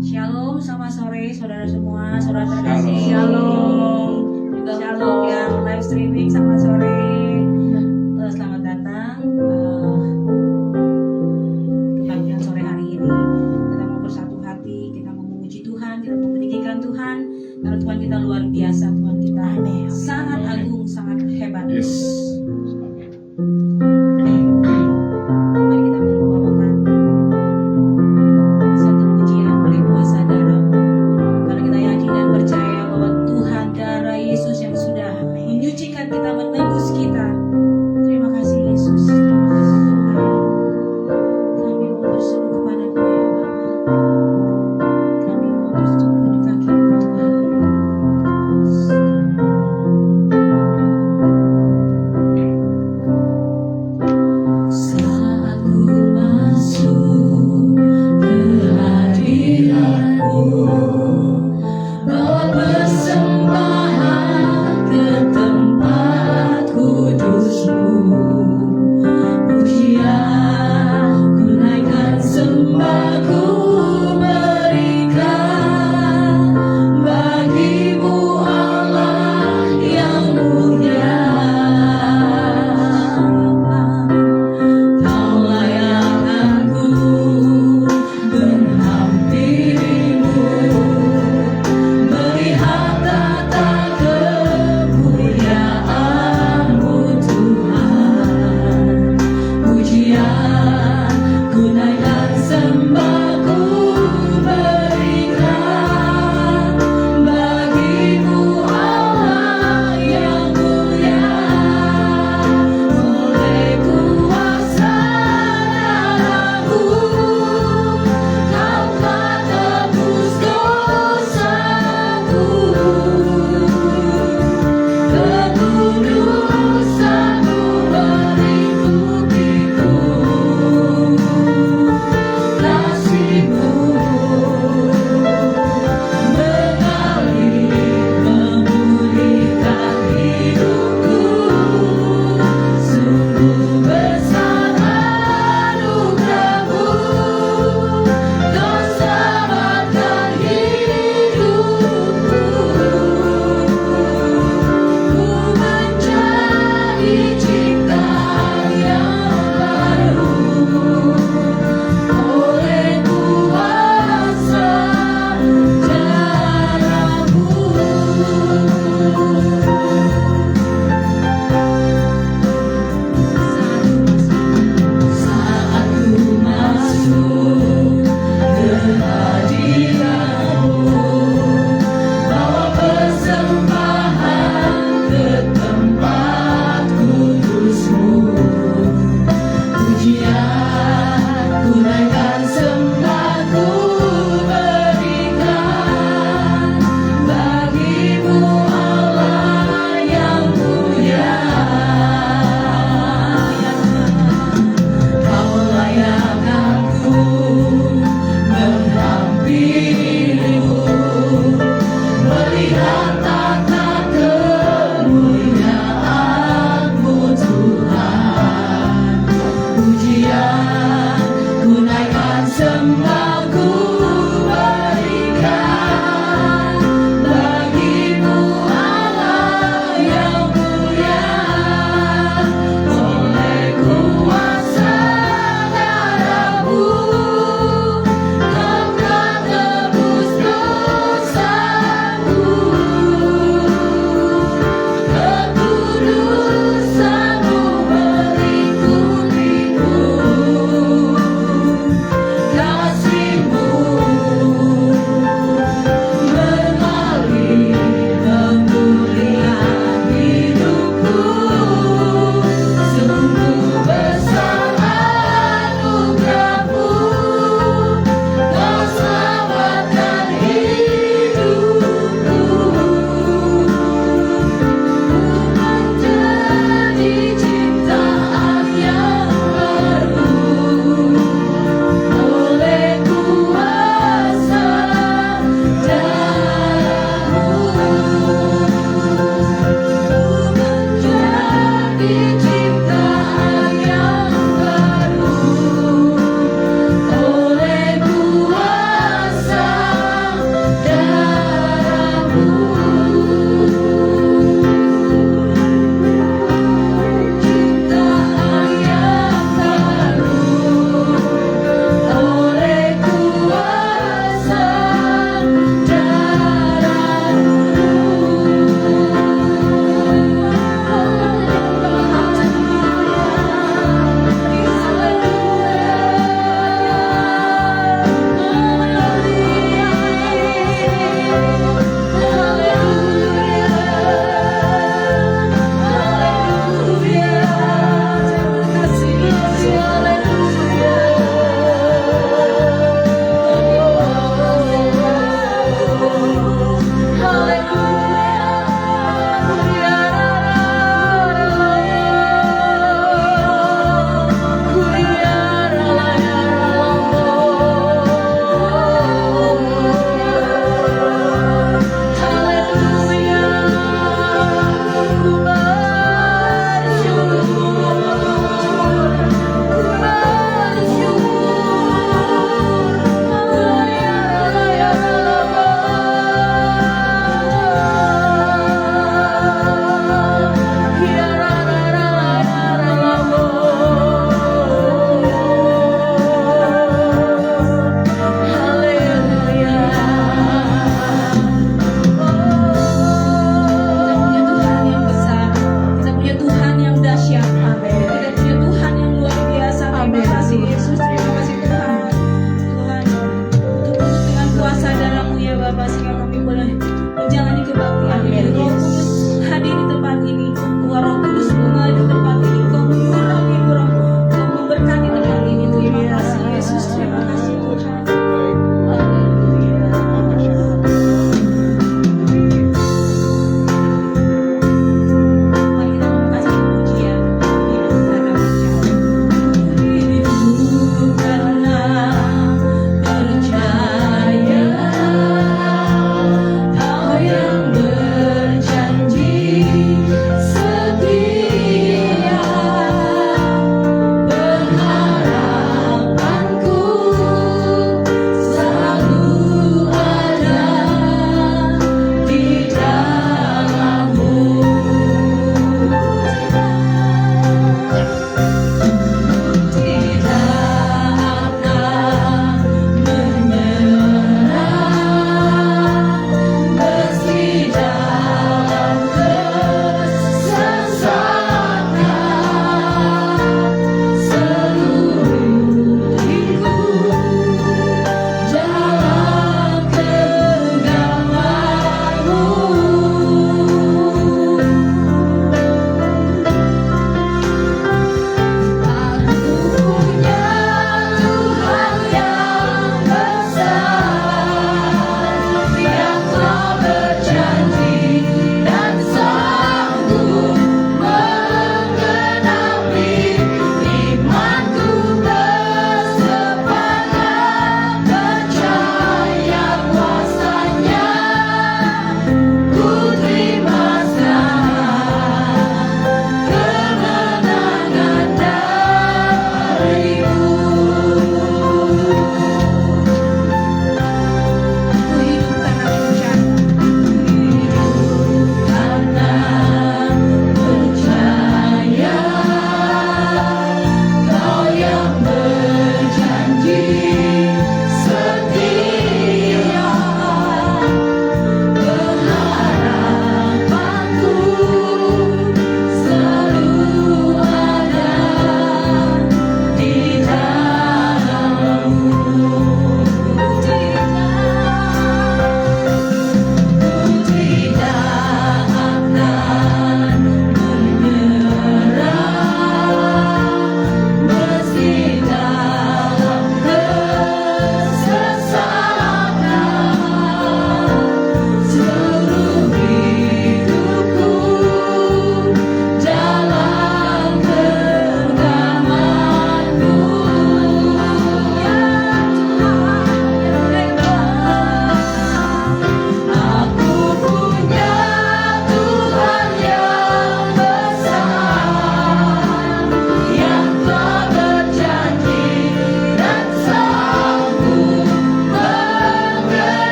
Shalom, selamat sore saudara semua, saudara terkasih. Shalom. Juga shalom yang live streaming, selamat sore. Selamat datang kebaktian sore hari ini. Kita mau bersatu hati, kita mau memuji Tuhan, kita mau meninggikan Tuhan. Karena Tuhan kita luar biasa, Tuhan kita sangat agung, sangat hebat. Yes. Mari kita membawakan satu pujian oleh kuasa darah. Karena kita yakin dan percaya bahwa Tuhan darah Yesus yang sudah menyucikan kita, menebus kita. Terima kasih Yesus. Terima kasih Tuhan. Kami mau berseru kepada-Mu ya Bapa. Kami mau berseru di kaki-Mu Tuhan.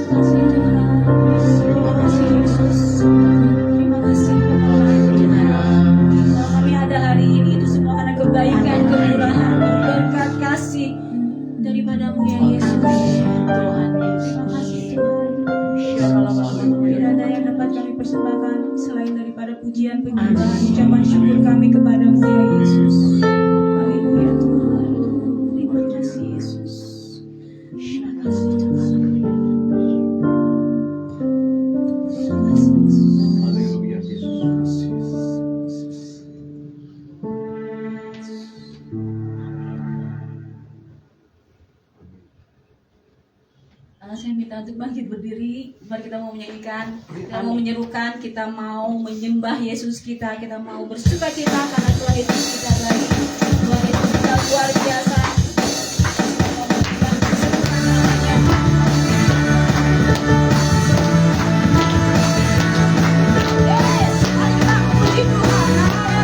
kasih Tuhan. Terima kasih Yesus. Terima kasih Tuhan. Kalau kami ada hari ini itu semua karena kebaikan, kemurahan, berkat kasih daripadamu ya Yesus. Tuhan, terima kasih Tuhan. Tidak ada yang dapat kami persembahkan selain daripada pujian, penyembahan, ucapan syukur kami kepadamu ya Yesus. Haleluya Tuhan. Terima kasih Yesus. Terima kasih Tuhan. Terima kasih Yesus. Haleluya Yesus. Saya minta untuk bangkit berdiri. Mari kita mau menyanyikan, kita mau menyerukan, kita mau menyembah Yesus kita mau bersuka cita karena Tuhan Yesus kita baik, Tuhan Yesus kita luar biasa. Yes, kita puji Tuhan. Haleluya.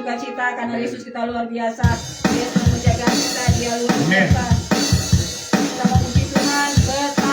sukacita karena Yesus kita luar biasa. Yesus menjaga kita, dia luar biasa. Kita memuji Tuhan betapa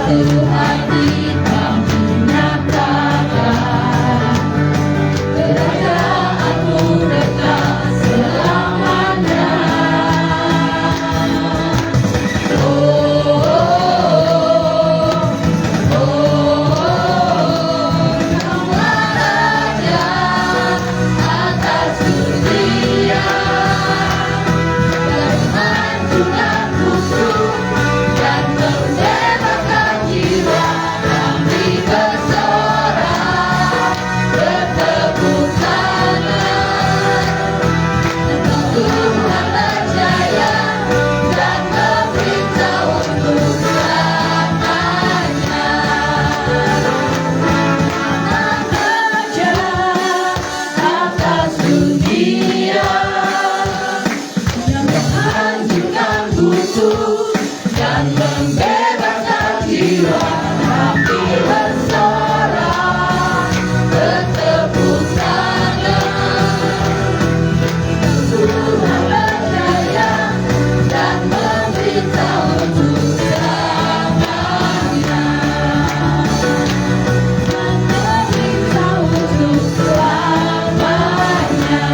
Tuhan kamu nyatakan, kerajaanmu dekat selamanya. Dan membebaskan jiwa, tapi bersorak bertepuk tangan. Tuhan percaya dan memberitahu untuk selamanya. Dan memberitahu untuk selamanya.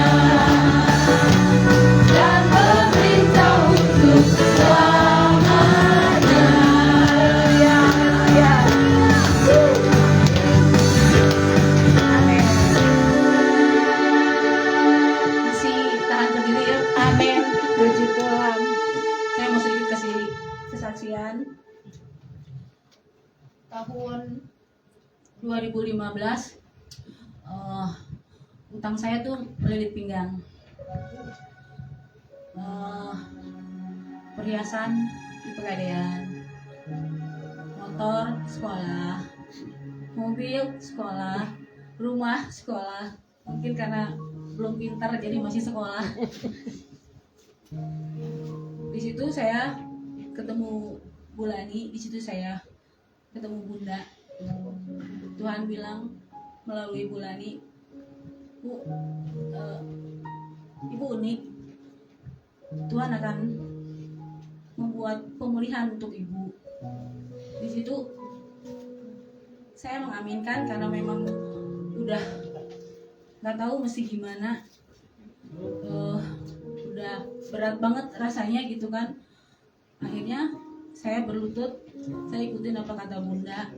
Dan memberitahu untuk selamanya. Masih tahan berdiri ya. Amin. Puji Tuhan. Saya mau sedikit kasih kesaksian. Tahun 2015 utang saya tuh melilit pinggang. Perhiasan di Pegadaian, motor sekolah, mobil sekolah, rumah sekolah. Mungkin karena belum pintar jadi masih sekolah. Di situ saya ketemu Bulani, di situ saya ketemu Bunda. Tuhan bilang melalui Bulani, Bu, Ibu unik. Tuhan akan membuat pemulihan untuk ibu. Di situ saya mengaminkan karena memang udah nggak tahu mesti gimana. Udah berat banget rasanya gitu kan. Akhirnya saya berlutut, saya ikutin apa kata Bunda,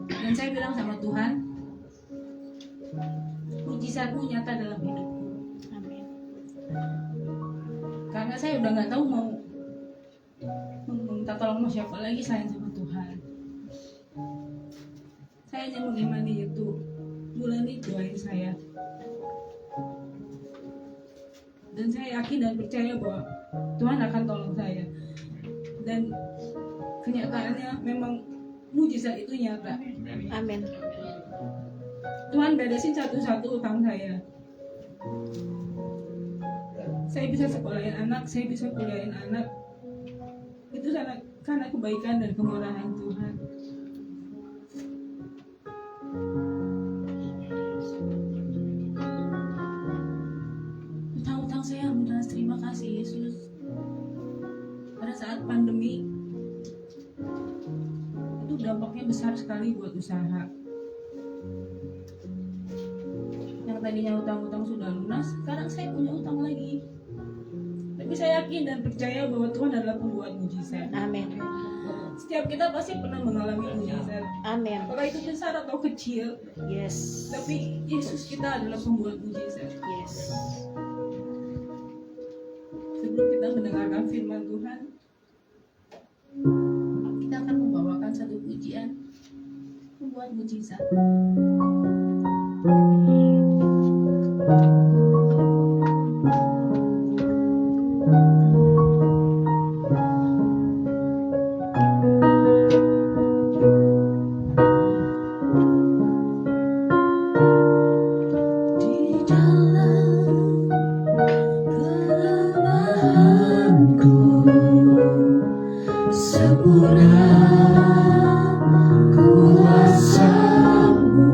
dan saya bilang sama Tuhan, mujizatmu nyata dalam hidupku. Amin. Karena saya udah nggak tahu mau minta tolong sama siapa lagi selain sama Tuhan. Saya hanya mengimani itu. Bulan ini doain saya. Dan saya yakin dan percaya bahwa Tuhan akan tolong saya. Dan kenyataannya memang mujizat itu nyata. Amin. Tuhan beresin satu-satu utang saya. Saya bisa sekolahin anak, saya bisa kuliahin anak. Itu karena kebaikan dan kemurahan Tuhan. Utang-utang saya lunas, terima kasih Yesus. Pada saat pandemi itu dampaknya besar sekali buat usaha. Yang tadinya utang-utang sudah lunas, sekarang saya punya utang lagi. Tapi saya yakin dan percaya bahwa Tuhan adalah pembuat mujizat. Amin. Setiap kita pasti pernah mengalami mujizat. Amin. Apakah itu besar atau kecil, Yes. tapi Yesus kita adalah pembuat mujizat. Yes. Sebelum kita mendengarkan firman Tuhan, kita akan membawakan satu pujian pembuat mujizat. Di dalam kelemahanku, sempurna kuasa-Mu.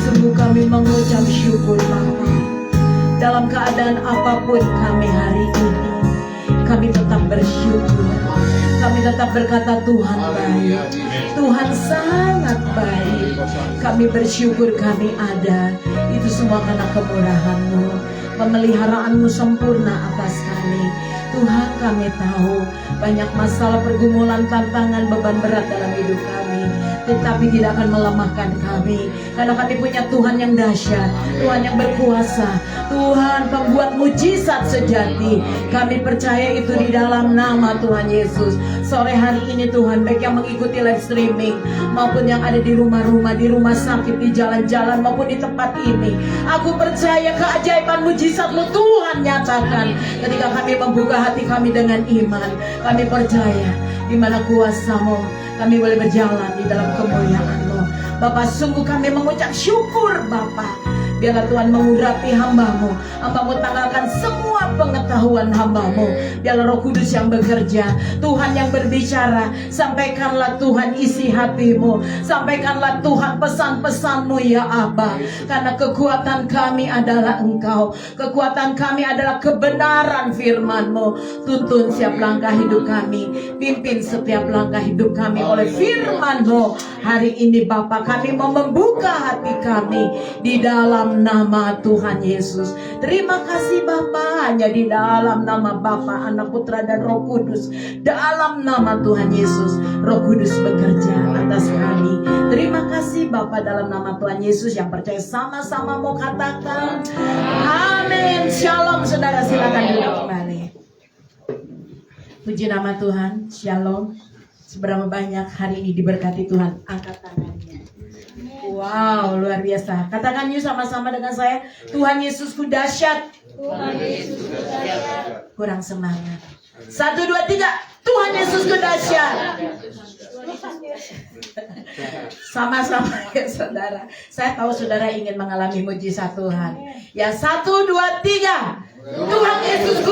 Sungguh kami mengucap syukur Bapa. Dalam keadaan apapun kami hari ini, kami tetap bersyukur. Kami tetap berkata Tuhan baik. Tuhan sangat baik. Kami bersyukur kami ada. Itu semua karena kemurahan-Mu. Pemeliharaanmu sempurna atas kami. Tuhan, kami tahu banyak masalah, pergumulan, tantangan, beban berat dalam hidup kami, tetapi tidak akan melemahkan kami, karena kami punya Tuhan yang dahsyat, Tuhan yang berkuasa, Tuhan pembuat mujizat sejati. Kami percaya itu di dalam nama Tuhan Yesus. Sore hari ini Tuhan, baik yang mengikuti live streaming maupun yang ada di rumah-rumah, di rumah sakit, di jalan-jalan maupun di tempat ini, aku percaya keajaiban mujizat-Mu Tuhan nyatakan ketika kami membuka hati kami dengan iman. Kami percaya di mana kuasa-Mu kami boleh berjalan di dalam kemuliaan-Mu. Bapa, sungguh kami mengucap syukur Bapa. Biarlah Tuhan mengurapi hamba-Mu. Hamba-Mu tanggalkan semua pengetahuan hamba-Mu. Biarlah Roh Kudus yang bekerja, Tuhan yang berbicara. Sampaikanlah Tuhan isi hati-Mu. Sampaikanlah Tuhan pesan-pesan-Mu ya Abba. Karena kekuatan kami adalah Engkau. Kekuatan kami adalah kebenaran firman-Mu. Tuntun setiap langkah hidup kami. Pimpin setiap langkah hidup kami oleh firman-Mu. Hari ini Bapa, kami mau membuka hati kami di dalam nama Tuhan Yesus. Terima kasih Bapa, hanya di dalam nama Bapa, Anak, Putra dan Roh Kudus. Dalam nama Tuhan Yesus, Roh Kudus bekerja atas kami. Terima kasih Bapa, dalam nama Tuhan Yesus. Yang percaya sama-sama mau katakan amin. Shalom saudara, silakan duduk kembali. Puji nama Tuhan. Shalom. Seberapa banyak hari ini diberkati Tuhan? Angkat tangannya. Wow, luar biasa. Katakan yuk sama-sama dengan saya, Tuhan Yesusku dahsyat. Tuhan Yesusku dahsyat. Kurang semangat. 1, 2, 3. Tuhan Yesusku dahsyat. Sama-sama ya saudara. Saya tahu saudara ingin mengalami mujizat Tuhan. Ya, 1, 2, 3. Tuhan Yesusku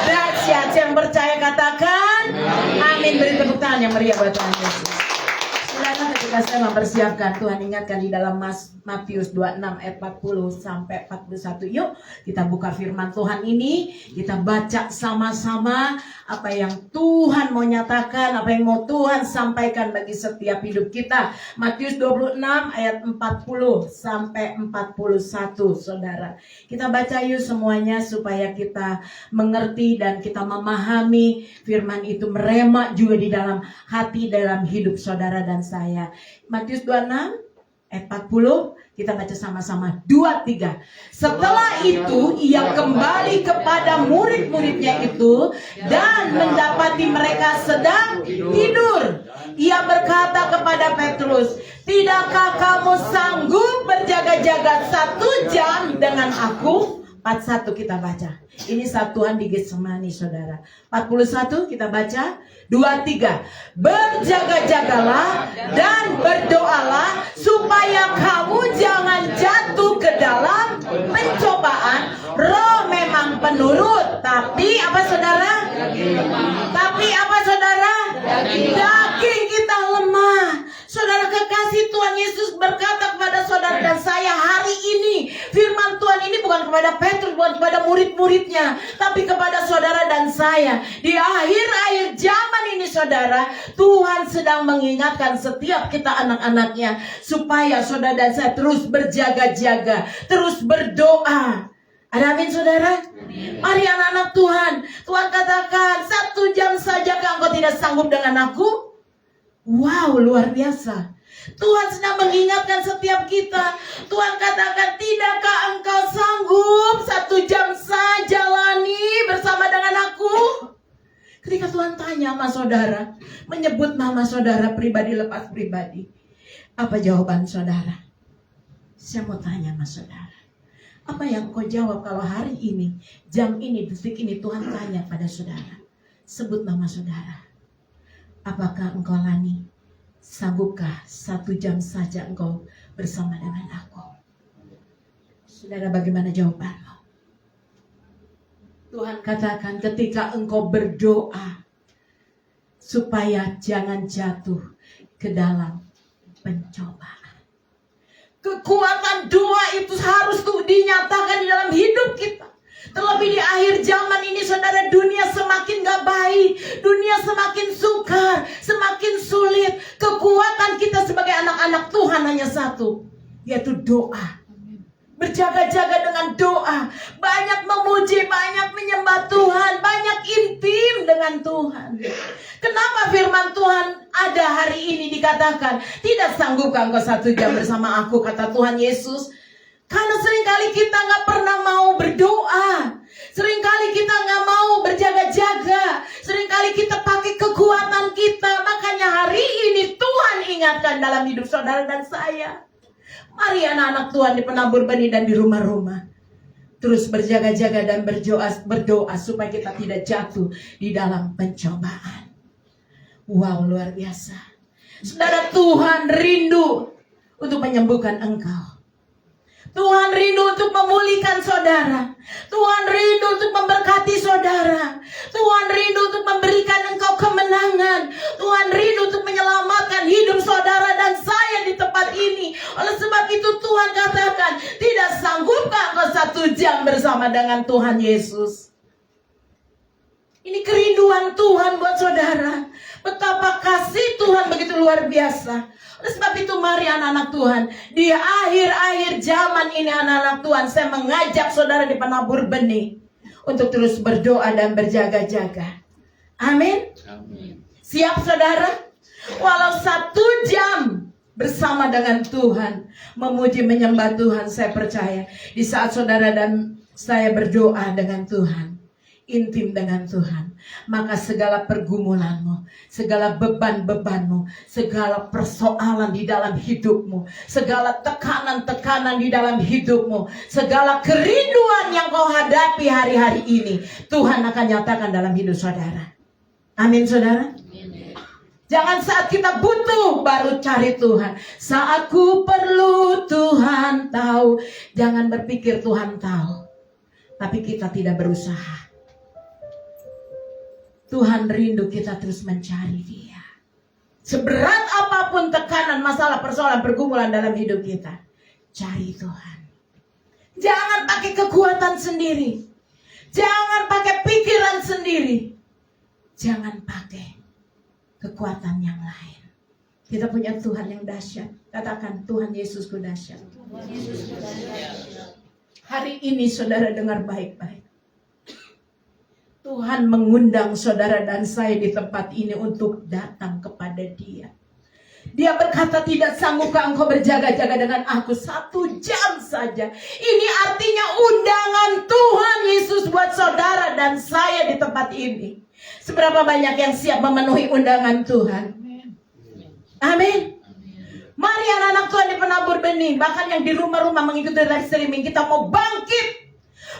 dahsyat. Yang percaya katakan amin. Beri tepuk tangan yang meriah buat Tuhan Yesus. Silakan ketika saya mempersiapkan, Tuhan ingatkan di dalam Matius 26 ayat 40 sampai 41. Yuk kita buka firman Tuhan ini, kita baca sama-sama apa yang Tuhan mau nyatakan, apa yang mau Tuhan sampaikan bagi setiap hidup kita. Matius 26 ayat 40 sampai 41. Saudara, kita baca yuk semuanya supaya kita mengerti dan kita memahami firman itu merema juga di dalam hati, dalam hidup saudara dan saya. Matius 26 ayat 40, kita baca sama-sama. 2, 3. Setelah itu ia kembali kepada murid-muridnya itu dan mendapati mereka sedang tidur. Ia berkata kepada Petrus, "Tidakkah kamu sanggup berjaga-jaga 1 jam dengan aku?" 41 kita baca. Ini saat Tuhan di Getsemani saudara. 41 kita baca. 2, 3. Berjaga-jagalah dan berdoalah supaya kamu jangan jatuh ke dalam pencobaan. Roh memang penurut, tapi apa saudara? Tapi apa saudara? Daging kita lemah. Saudara kekasih, Tuhan Yesus berkata kepada saudara dan saya hari ini, firman Tuhan ini bukan kepada Petrus, bukan kepada murid-muridnya, tapi kepada saudara dan saya. Di akhir-akhir zaman ini saudara, Tuhan sedang mengingatkan setiap kita anak-anaknya supaya saudara dan saya terus berjaga-jaga, terus berdoa. Ada amin saudara? Mari anak-anak Tuhan, Tuhan katakan 1 jam saja engkau tidak sanggup dengan aku? Wow, luar biasa. Tuhan sedang mengingatkan setiap kita. Tuhan katakan, tidakkah engkau sanggup 1 jam saja jalani bersama dengan aku? Ketika Tuhan tanya sama saudara, menyebut nama saudara pribadi lepas pribadi, apa jawaban saudara? Saya mau tanya sama saudara, apa yang kau jawab kalau hari ini, jam ini, detik ini Tuhan tanya pada saudara? Sebut nama saudara. Apakah engkau lani? Sanggupkah 1 jam saja engkau bersama dengan aku? Saudara, bagaimana jawabanmu? Tuhan katakan ketika engkau berdoa supaya jangan jatuh ke dalam pencobaan. kekuatan doa itu harus tuh dinyatakan di dalam hidup kita. Terlebih di akhir zaman ini saudara, dunia semakin gak baik, dunia semakin sukar, semakin sulit. Kekuatan kita sebagai anak-anak Tuhan hanya satu, yaitu doa. Berjaga-jaga dengan doa, banyak memuji, banyak menyembah Tuhan, banyak intim dengan Tuhan. Kenapa firman Tuhan ada hari ini dikatakan, tidak sanggupkah engkau 1 jam bersama aku, kata Tuhan Yesus? Karena seringkali kita gak pernah mau berdoa, seringkali kita gak mau berjaga-jaga, seringkali kita pakai kekuatan kita. Makanya hari ini Tuhan ingatkan dalam hidup saudara dan saya, mari anak-anak Tuhan di penabur benih dan di rumah-rumah, terus berjaga-jaga dan berdoa supaya kita tidak jatuh di dalam pencobaan. Wow, luar biasa. Saudara, Tuhan rindu untuk menyembuhkan engkau. Tuhan rindu untuk memulihkan saudara. Tuhan rindu untuk memberkati saudara. Tuhan rindu untuk memberikan engkau kemenangan. Tuhan rindu untuk menyelamatkan hidup saudara dan saya di tempat ini. Oleh sebab itu Tuhan katakan, tidak sanggupkah engkau 1 jam bersama dengan Tuhan Yesus? Ini kerinduan Tuhan buat saudara. Betapa kasih Tuhan begitu luar biasa. Oleh sebab itu mari anak-anak Tuhan, di akhir-akhir zaman ini anak-anak Tuhan, saya mengajak saudara di penabur benih untuk terus berdoa dan berjaga-jaga. Amin. Siap saudara? Walau 1 jam bersama dengan Tuhan, memuji menyembah Tuhan, saya percaya di saat saudara dan saya berdoa dengan Tuhan, intim dengan Tuhan, maka segala pergumulanmu, segala beban-bebanmu, segala persoalan di dalam hidupmu, segala tekanan-tekanan di dalam hidupmu, segala kerinduan yang kau hadapi hari-hari ini, Tuhan akan nyatakan dalam hidup saudara. Amin saudara. Jangan saat kita butuh baru cari Tuhan. Saat ku perlu Tuhan tahu. Jangan berpikir Tuhan tahu, tapi kita tidak berusaha. Tuhan rindu kita terus mencari Dia. Seberat apapun tekanan, masalah, persoalan, pergumulan dalam hidup kita, cari Tuhan. Jangan pakai kekuatan sendiri. Jangan pakai pikiran sendiri. Jangan pakai kekuatan yang lain. Kita punya Tuhan yang dahsyat. Katakan, Tuhan Yesusku dahsyat. Hari ini saudara dengar baik-baik. Tuhan mengundang saudara dan saya di tempat ini untuk datang kepada Dia. Dia berkata, tidak sanggupkah engkau berjaga-jaga dengan aku 1 jam saja. Ini artinya undangan Tuhan Yesus buat saudara dan saya di tempat ini. Seberapa banyak yang siap memenuhi undangan Tuhan? Amin. Mari anak-anak Tuhan di penabur benih, bahkan yang di rumah-rumah mengikuti live streaming, kita mau bangkit.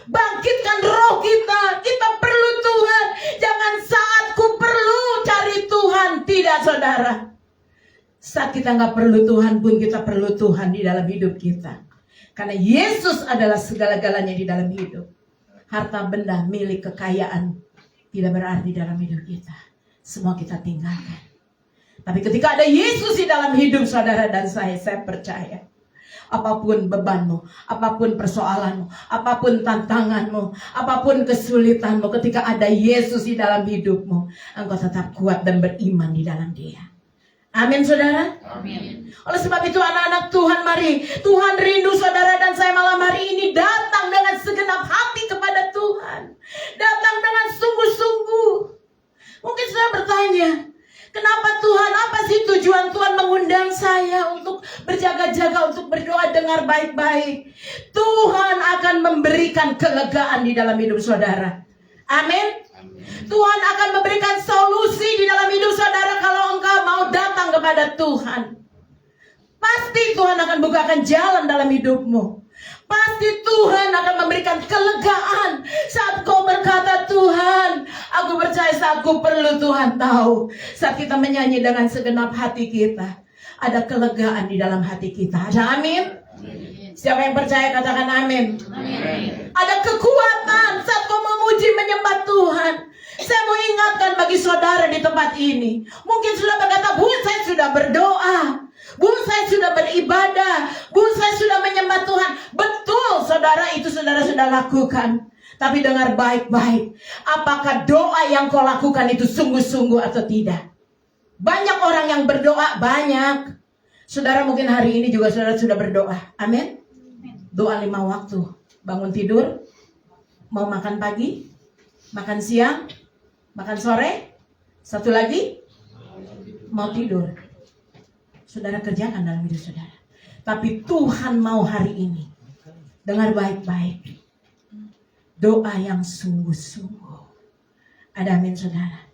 Bangkitkan roh kita. Kita perlu Tuhan. Jangan saat ku perlu cari Tuhan. Tidak saudara. Saat kita gak perlu Tuhan pun kita perlu Tuhan di dalam hidup kita. Karena Yesus adalah segala-galanya di dalam hidup. Harta benda, milik, kekayaan tidak berarti dalam hidup kita. Semua kita tinggalkan. Tapi ketika ada Yesus di dalam hidup saudara dan saya percaya, apapun bebanmu, apapun persoalanmu, apapun tantanganmu, apapun kesulitanmu, ketika ada Yesus di dalam hidupmu, engkau tetap kuat dan beriman di dalam Dia. Amin saudara. Amin. Oleh sebab itu anak-anak Tuhan, mari Tuhan rindu saudara dan saya malam hari ini datang dengan segenap hati kepada Tuhan. Datang dengan sungguh-sungguh. Mungkin saudara bertanya, kenapa Tuhan, apa sih tujuan Tuhan mengundang saya untuk berjaga-jaga, untuk berdoa? Dengar baik-baik. Tuhan akan memberikan kelegaan di dalam hidup saudara. Amin. Tuhan akan memberikan solusi di dalam hidup saudara kalau engkau mau datang kepada Tuhan. Pasti Tuhan akan bukakan jalan dalam hidupmu. Pasti Tuhan akan memberikan kelegaan saat kau berkata, Tuhan, aku percaya saat ku perlu Tuhan tahu. Saat kita menyanyi dengan segenap hati kita, ada kelegaan di dalam hati kita. Ada amin? Siapa yang percaya katakan amin. Amin. Ada kekuatan saat kau memuji menyembah Tuhan. Saya mau ingatkan bagi saudara di tempat ini. Mungkin sudah berkata, Bu, saya sudah berdoa. Bu, saya sudah beribadah. Bu, saya sudah menyembah Tuhan. Betul, saudara, itu saudara sudah lakukan. Tapi dengar baik-baik. Apakah doa yang kau lakukan itu sungguh-sungguh atau tidak? Banyak orang yang berdoa, banyak. Saudara mungkin hari ini juga saudara sudah berdoa. Amin. Doa 5 waktu. Bangun tidur, mau makan pagi, makan siang, makan sore, satu lagi, mau tidur. Saudara kerjakan dalam hidup saudara. Tapi Tuhan mau hari ini, dengar baik-baik, doa yang sungguh-sungguh. Ada amin saudara.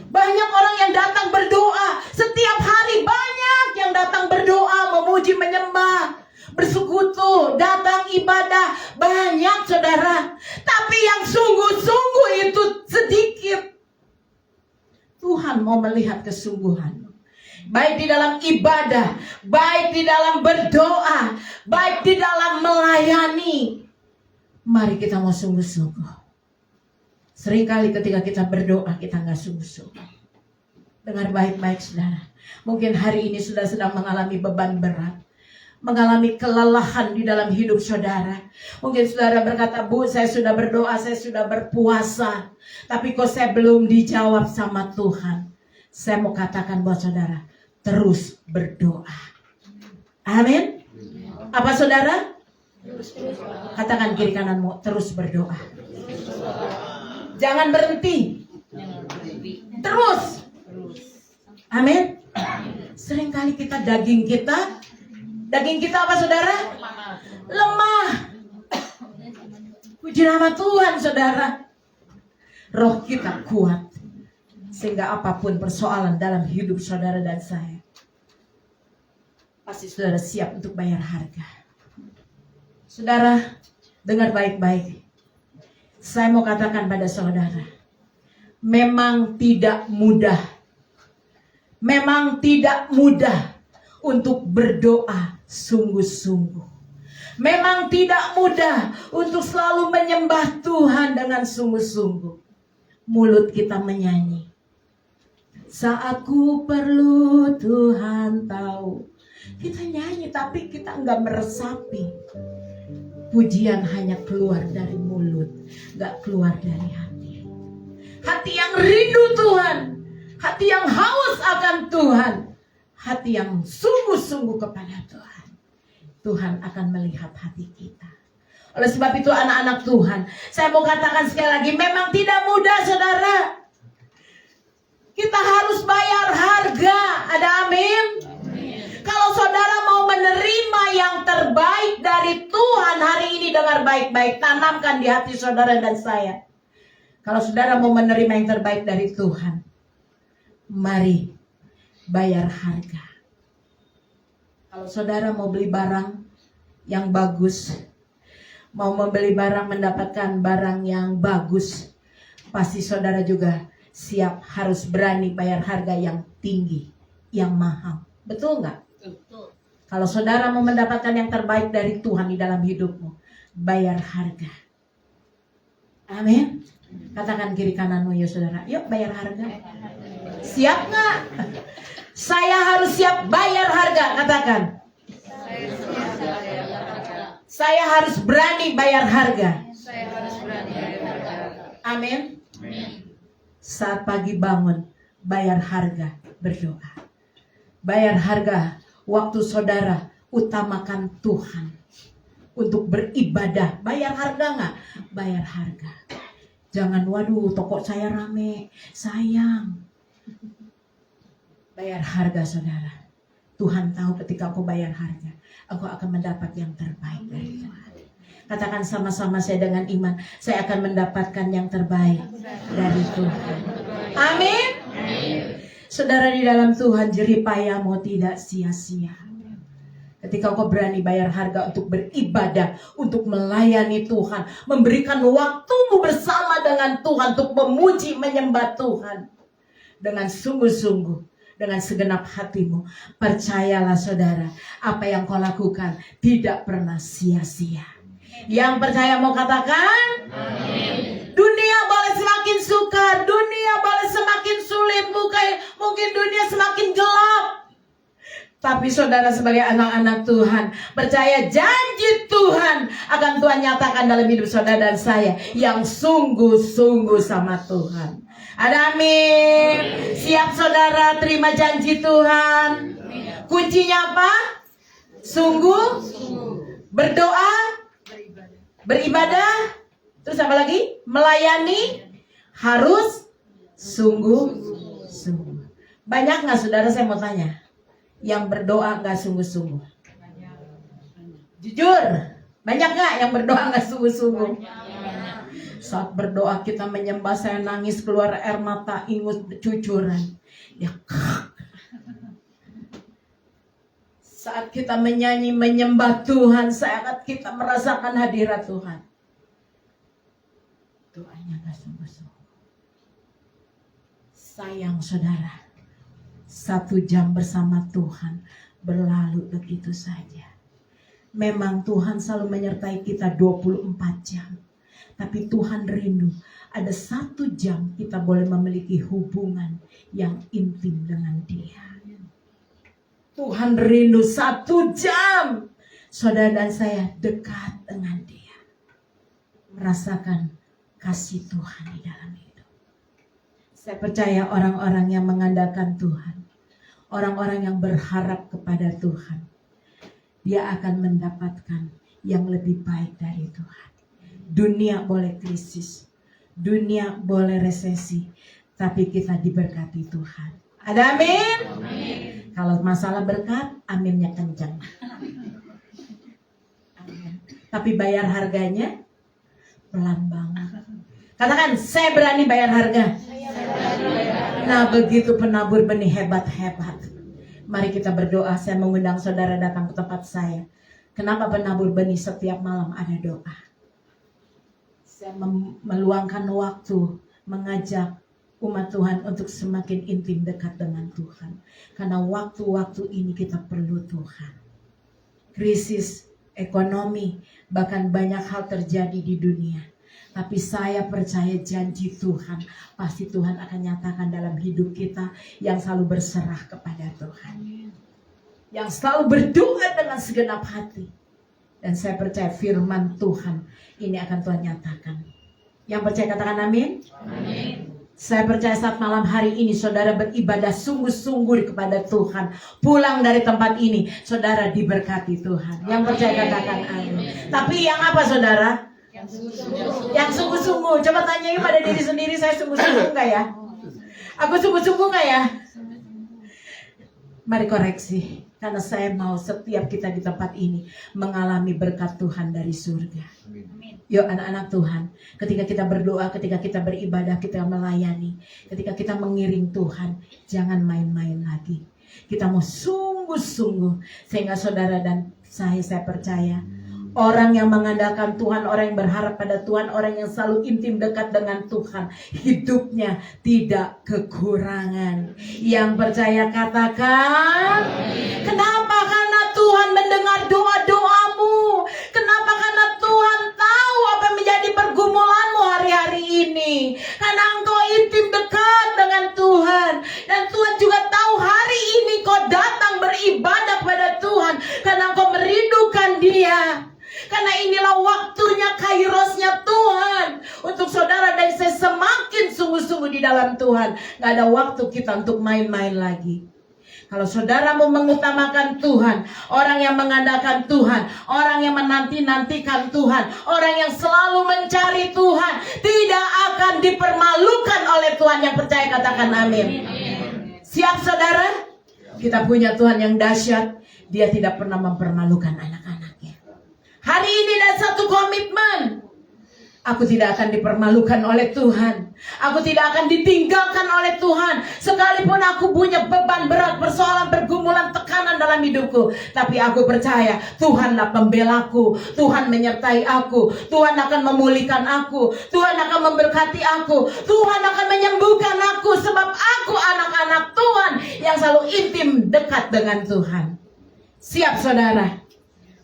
Banyak orang yang datang berdoa. Setiap hari banyak yang datang berdoa, memuji, menyembah, bersekutu, datang ibadah. Banyak saudara. Tapi yang sungguh-sungguh itu sedikit. Tuhan mau melihat kesungguhan. Baik di dalam ibadah, baik di dalam berdoa, baik di dalam melayani. Mari kita mau sungguh-sungguh. Seringkali ketika kita berdoa, kita nggak sungguh-sungguh. Dengar baik-baik saudara. Mungkin hari ini sudah sedang mengalami beban berat. Mengalami kelelahan di dalam hidup saudara. Mungkin saudara berkata, Bu, saya sudah berdoa, saya sudah berpuasa. Tapi kok saya belum dijawab sama Tuhan. Saya mau katakan buat saudara, terus berdoa. Amin. Apa saudara? Katakan kiri kananmu, terus berdoa. Jangan berhenti. Terus. Amin. Seringkali kita daging kita apa saudara? Lemah. Puji nama Tuhan saudara. Roh kita kuat. Sehingga apapun persoalan dalam hidup saudara dan saya, pasti saudara siap untuk bayar harga. Saudara, dengar baik-baik. Saya mau katakan pada saudara, memang tidak mudah. Memang tidak mudah untuk berdoa sungguh-sungguh. Memang tidak mudah untuk selalu menyembah Tuhan dengan sungguh-sungguh. Mulut kita menyanyi. Saat ku perlu Tuhan tahu. Kita nyanyi tapi kita enggak meresapi. Pujian hanya keluar dari mulut, enggak keluar dari hati. Hati yang rindu Tuhan, hati yang haus akan Tuhan, hati yang sungguh-sungguh kepada Tuhan. Tuhan akan melihat hati kita. Oleh sebab itu anak-anak Tuhan, saya mau katakan sekali lagi, memang tidak mudah saudara. Kita harus bayar harga. Ada amin? Kalau saudara mau menerima yang terbaik dari Tuhan hari ini, dengar baik-baik, tanamkan di hati saudara dan saya. Kalau saudara mau menerima yang terbaik dari Tuhan, mari bayar harga. Kalau saudara mau beli barang yang bagus, mau membeli barang, mendapatkan barang yang bagus, pasti saudara juga siap harus berani bayar harga yang tinggi, yang mahal. Betul nggak? Betul. Kalau saudara mau mendapatkan yang terbaik dari Tuhan di dalam hidupmu, bayar harga. Amin. Katakan kiri kananmu ya saudara, yuk bayar harga. Siap nggak? Saya harus siap bayar harga. Katakan. Saya harus berani bayar harga. Amin. Saat pagi bangun, bayar harga, berdoa. Bayar harga waktu saudara utamakan Tuhan untuk beribadah. Bayar harga nggak? Bayar harga. Jangan, waduh toko saya rame, sayang. Bayar harga saudara. Tuhan tahu ketika aku bayar harga, aku akan mendapat yang terbaik dari Tuhan. Katakan sama-sama saya dengan iman, saya akan mendapatkan yang terbaik dari Tuhan. Amin. Saudara, di dalam Tuhan jerih payahmu tidak sia-sia. Ketika kau berani bayar harga untuk beribadah, untuk melayani Tuhan, memberikan waktumu bersama dengan Tuhan, untuk memuji, menyembah Tuhan dengan sungguh-sungguh, dengan segenap hatimu. Percayalah saudara, apa yang kau lakukan tidak pernah sia-sia. Yang percaya mau katakan? Amin. Dunia boleh semakin sukar, dunia boleh semakin sulit, mungkin dunia semakin gelap. Tapi saudara sebagai anak-anak Tuhan, percaya janji Tuhan akan Tuhan nyatakan dalam hidup saudara dan saya yang sungguh-sungguh sama Tuhan. Ada amin. Siap saudara terima janji Tuhan. Kuncinya apa? Sungguh, berdoa, beribadah, terus apa lagi? Melayani, harus sungguh-sungguh. Banyak nggak saudara, saya mau tanya, yang berdoa nggak sungguh-sungguh? Jujur, banyak nggak yang berdoa nggak sungguh-sungguh? Saat berdoa kita menyembah, saya nangis keluar air mata, ingus cucuran. Ya. Saat kita menyanyi menyembah Tuhan, saat kita merasakan hadirat Tuhan, doanya nggak sungguh-sungguh. Sayang saudara, 1 jam bersama Tuhan berlalu begitu saja. Memang Tuhan selalu menyertai kita 24 jam. Tapi Tuhan rindu ada 1 jam kita boleh memiliki hubungan yang intim dengan Dia. Tuhan rindu 1 jam saudara dan saya dekat dengan Dia. Merasakan kasih Tuhan di dalam hidup. Saya percaya orang-orang yang mengandalkan Tuhan, orang-orang yang berharap kepada Tuhan, dia akan mendapatkan yang lebih baik dari Tuhan. Dunia boleh krisis, dunia boleh resesi, tapi kita diberkati Tuhan. Ada amin? Amin. Kalau masalah berkat, aminnya kencang. Amin. Tapi bayar harganya pelan banget. Katakan, saya berani bayar harga. Nah, begitu penabur benih hebat-hebat. Mari kita berdoa. Saya mengundang saudara datang ke tempat saya. Kenapa penabur benih setiap malam ada doa? Saya meluangkan waktu mengajak umat Tuhan untuk semakin intim dekat dengan Tuhan. Karena waktu-waktu ini kita perlu Tuhan. Krisis ekonomi, bahkan banyak hal terjadi di dunia. Tapi saya percaya janji Tuhan, pasti Tuhan akan nyatakan dalam hidup kita yang selalu berserah kepada Tuhan. Yang selalu berdoa dengan segenap hati. Dan saya percaya firman Tuhan ini akan Tuhan nyatakan. Yang percaya katakan amin. Amin. Saya percaya saat malam hari ini saudara beribadah sungguh-sungguh kepada Tuhan. Pulang dari tempat ini saudara diberkati Tuhan. Yang percaya katakan amin. Tapi yang apa saudara? Yang sungguh-sungguh. Coba tanyain pada diri sendiri, saya sungguh-sungguh enggak ya? Aku sungguh-sungguh enggak ya? Mari koreksi. Karena saya mau setiap kita di tempat ini mengalami berkat Tuhan dari surga. Amin. Yuk anak-anak Tuhan, ketika kita berdoa, ketika kita beribadah, kita melayani, ketika kita mengiring Tuhan, jangan main-main lagi. Kita mau sungguh-sungguh, sehingga saudara dan saya percaya, orang yang mengandalkan Tuhan, orang yang berharap pada Tuhan, orang yang selalu intim dekat dengan Tuhan, hidupnya tidak kekurangan. Yang percaya katakan, kenapa? Karena Tuhan mendengar doa-doamu. Kenapa? Karena Tuhan tahu apa yang menjadi pergumulanmu hari-hari ini. Karena engkau intim dekat dengan Tuhan. Dan Tuhan juga tahu hari ini kau datang beribadah kepada Tuhan. Karena engkau merindukan Dia. Karena inilah waktunya kairosnya Tuhan. Untuk saudara dan saya semakin sungguh-sungguh di dalam Tuhan. Gak ada waktu kita untuk main-main lagi. Kalau saudara mau mengutamakan Tuhan, orang yang mengandalkan Tuhan, orang yang menanti-nantikan Tuhan, orang yang selalu mencari Tuhan, tidak akan dipermalukan oleh Tuhan. Yang percaya katakan amin. Siap saudara? Kita punya Tuhan yang dahsyat. Dia tidak pernah mempermalukan anak-anaknya. Hari ini ada satu komitmen. Aku tidak akan dipermalukan oleh Tuhan. Aku tidak akan ditinggalkan oleh Tuhan. Sekalipun aku punya beban berat, persoalan, pergumulan, tekanan dalam hidupku. Tapi aku percaya Tuhanlah pembelaku. Tuhan menyertai aku. Tuhan akan memulihkan aku. Tuhan akan memberkati aku. Tuhan akan menyembuhkan aku. Sebab aku anak-anak Tuhan yang selalu intim dekat dengan Tuhan. Siap saudara?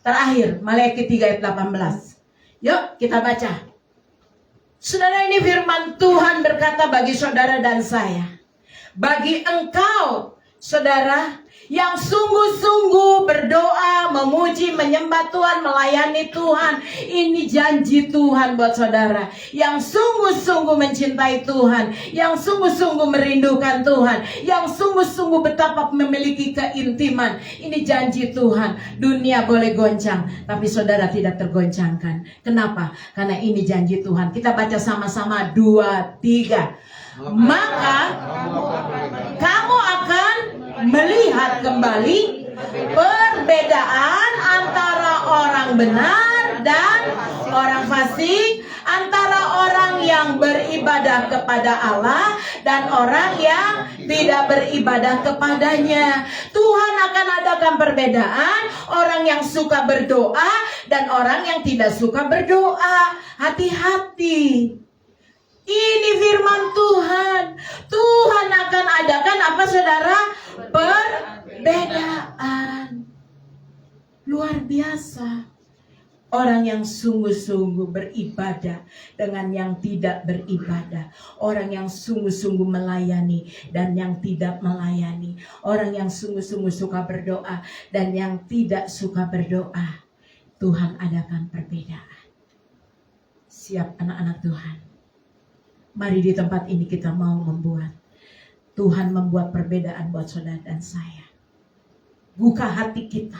Terakhir, Maleakhi 3 ayat 18. Yuk kita baca. Saudara, ini firman Tuhan berkata bagi saudara dan saya. Bagi engkau, saudara, Yang sungguh-sungguh berdoa, memuji, menyembah Tuhan, melayani Tuhan. Ini janji Tuhan buat saudara. Yang sungguh-sungguh mencintai Tuhan, yang sungguh-sungguh merindukan Tuhan, yang sungguh-sungguh betapa memiliki keintiman. Ini janji Tuhan. Dunia boleh goncang, tapi saudara tidak tergoncangkan. Kenapa? Karena ini janji Tuhan. Kita baca sama-sama 2, 3. Maka kamu akan melihat kembali perbedaan antara orang benar dan orang fasik, antara orang yang beribadah kepada Allah dan orang yang tidak beribadah kepadanya. Tuhan akan adakan perbedaan orang yang suka berdoa dan orang yang tidak suka berdoa. Hati-hati. Ini firman Tuhan. Tuhan akan adakan apa saudara? Perbedaan. Luar biasa. Orang yang sungguh-sungguh beribadah dengan yang tidak beribadah. Orang yang sungguh-sungguh melayani dan yang tidak melayani. Orang yang sungguh-sungguh suka berdoa dan yang tidak suka berdoa. Tuhan adakan perbedaan. Siap anak-anak Tuhan. Mari di tempat ini kita mau membuat. Tuhan membuat perbedaan buat saudara dan saya. Buka hati kita.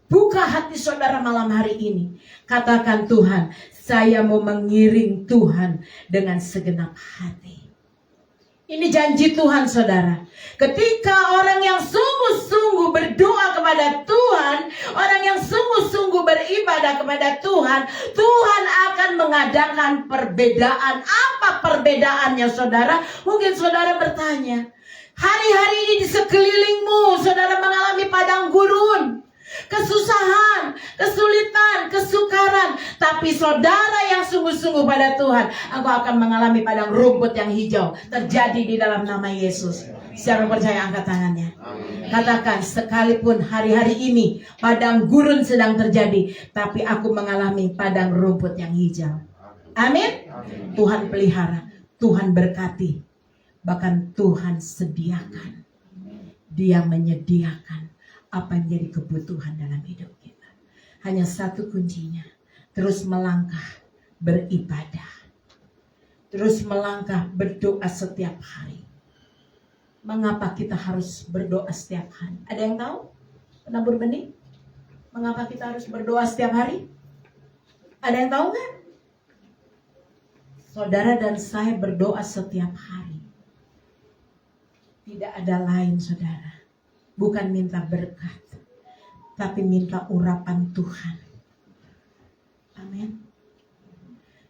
Buka hati saudara malam hari ini. Katakan Tuhan, saya mau mengiring Tuhan dengan segenap hati. Ini janji Tuhan saudara. Ketika orang yang sungguh-sungguh berdoa kepada Tuhan, orang yang sungguh-sungguh beribadah kepada Tuhan, Tuhan akan mengadakan perbedaan. Apa perbedaannya saudara? Mungkin saudara bertanya, hari-hari ini di sekelilingmu saudara mengalami padang gurun, kesusahan, kesulitan, kesukaran. Tapi saudara yang sungguh-sungguh pada Tuhan, engkau akan mengalami padang rumput yang hijau. Terjadi di dalam nama Yesus. Siapa percaya angkat tangannya. Katakan, sekalipun hari-hari ini padang gurun sedang terjadi, tapi aku mengalami padang rumput yang hijau. Amin. Tuhan pelihara, Tuhan berkati, bahkan Tuhan sediakan. Dia menyediakan apa yang menjadi kebutuhan dalam hidup kita. Hanya satu kuncinya, terus melangkah beribadah, terus melangkah berdoa setiap hari. Mengapa kita harus berdoa setiap hari? Ada yang tahu? Penabur benih? Mengapa kita harus berdoa setiap hari? Ada yang tahu nggak? Saudara dan saya berdoa setiap hari. Tidak ada lain saudara. Bukan minta berkat, tapi minta urapan Tuhan. Amin.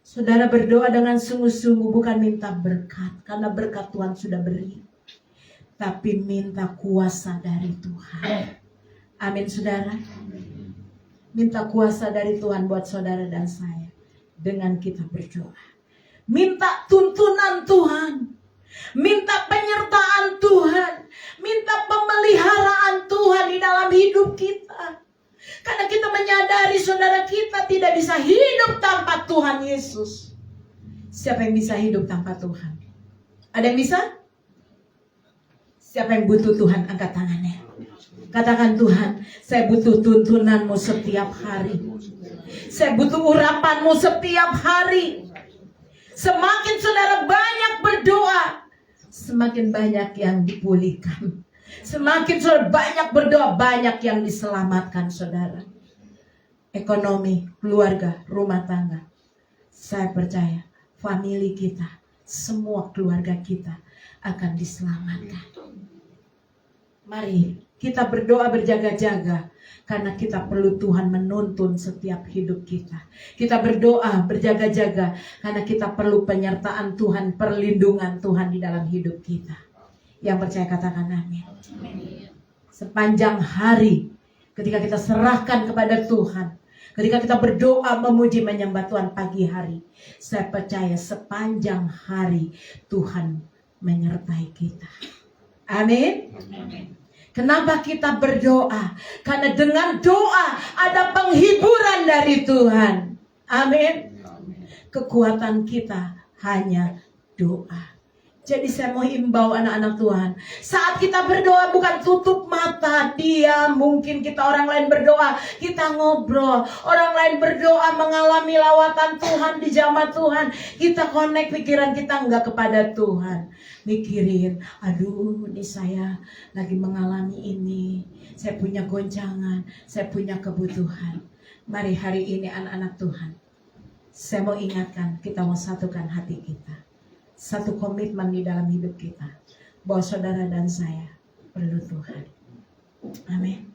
Saudara berdoa dengan sungguh-sungguh bukan minta berkat, karena berkat Tuhan sudah beri. Tapi minta kuasa dari Tuhan. Amin saudara. Minta kuasa dari Tuhan buat saudara dan saya. Dengan kita berdoa. Minta tuntunan Tuhan. Minta penyertaan Tuhan. Minta pemeliharaan Tuhan di dalam hidup kita. Karena kita menyadari saudara kita tidak bisa hidup tanpa Tuhan Yesus. Siapa yang bisa hidup tanpa Tuhan? Ada yang bisa? Siapa yang butuh Tuhan? Angkat tangannya. Katakan, Tuhan, saya butuh tuntunanmu setiap hari. Saya butuh urapanmu setiap hari. Semakin saudara banyak berdoa, semakin banyak yang dipulihkan. Semakin saudara banyak berdoa, banyak yang diselamatkan saudara. Ekonomi, keluarga, rumah tangga. Saya percaya famili kita, semua keluarga kita akan diselamatkan. Mari kita berdoa berjaga-jaga, karena kita perlu Tuhan menuntun setiap hidup kita. Kita berdoa berjaga-jaga, karena kita perlu penyertaan Tuhan, perlindungan Tuhan di dalam hidup kita. Yang percaya katakan amin. Sepanjang hari, ketika kita serahkan kepada Tuhan, ketika kita berdoa, memuji, menyembah Tuhan pagi hari, saya percaya sepanjang hari Tuhan menyertai kita. Amin. Kenapa kita berdoa? Karena dengan doa ada penghiburan dari Tuhan. Amin. Kekuatan kita hanya doa. Jadi saya mau himbau anak-anak Tuhan, saat kita berdoa bukan tutup mata, diam. Mungkin kita orang lain berdoa, kita ngobrol. Orang lain berdoa mengalami lawatan Tuhan di jamaah Tuhan. Kita connect pikiran kita enggak kepada Tuhan. Mikirin, aduh ini saya lagi mengalami ini. Saya punya goncangan, saya punya kebutuhan. Mari hari ini anak-anak Tuhan, saya mau ingatkan, kita mau satukan hati kita. Satu komitmen di dalam hidup kita, bahwa saudara dan saya perlu Tuhan. Amin.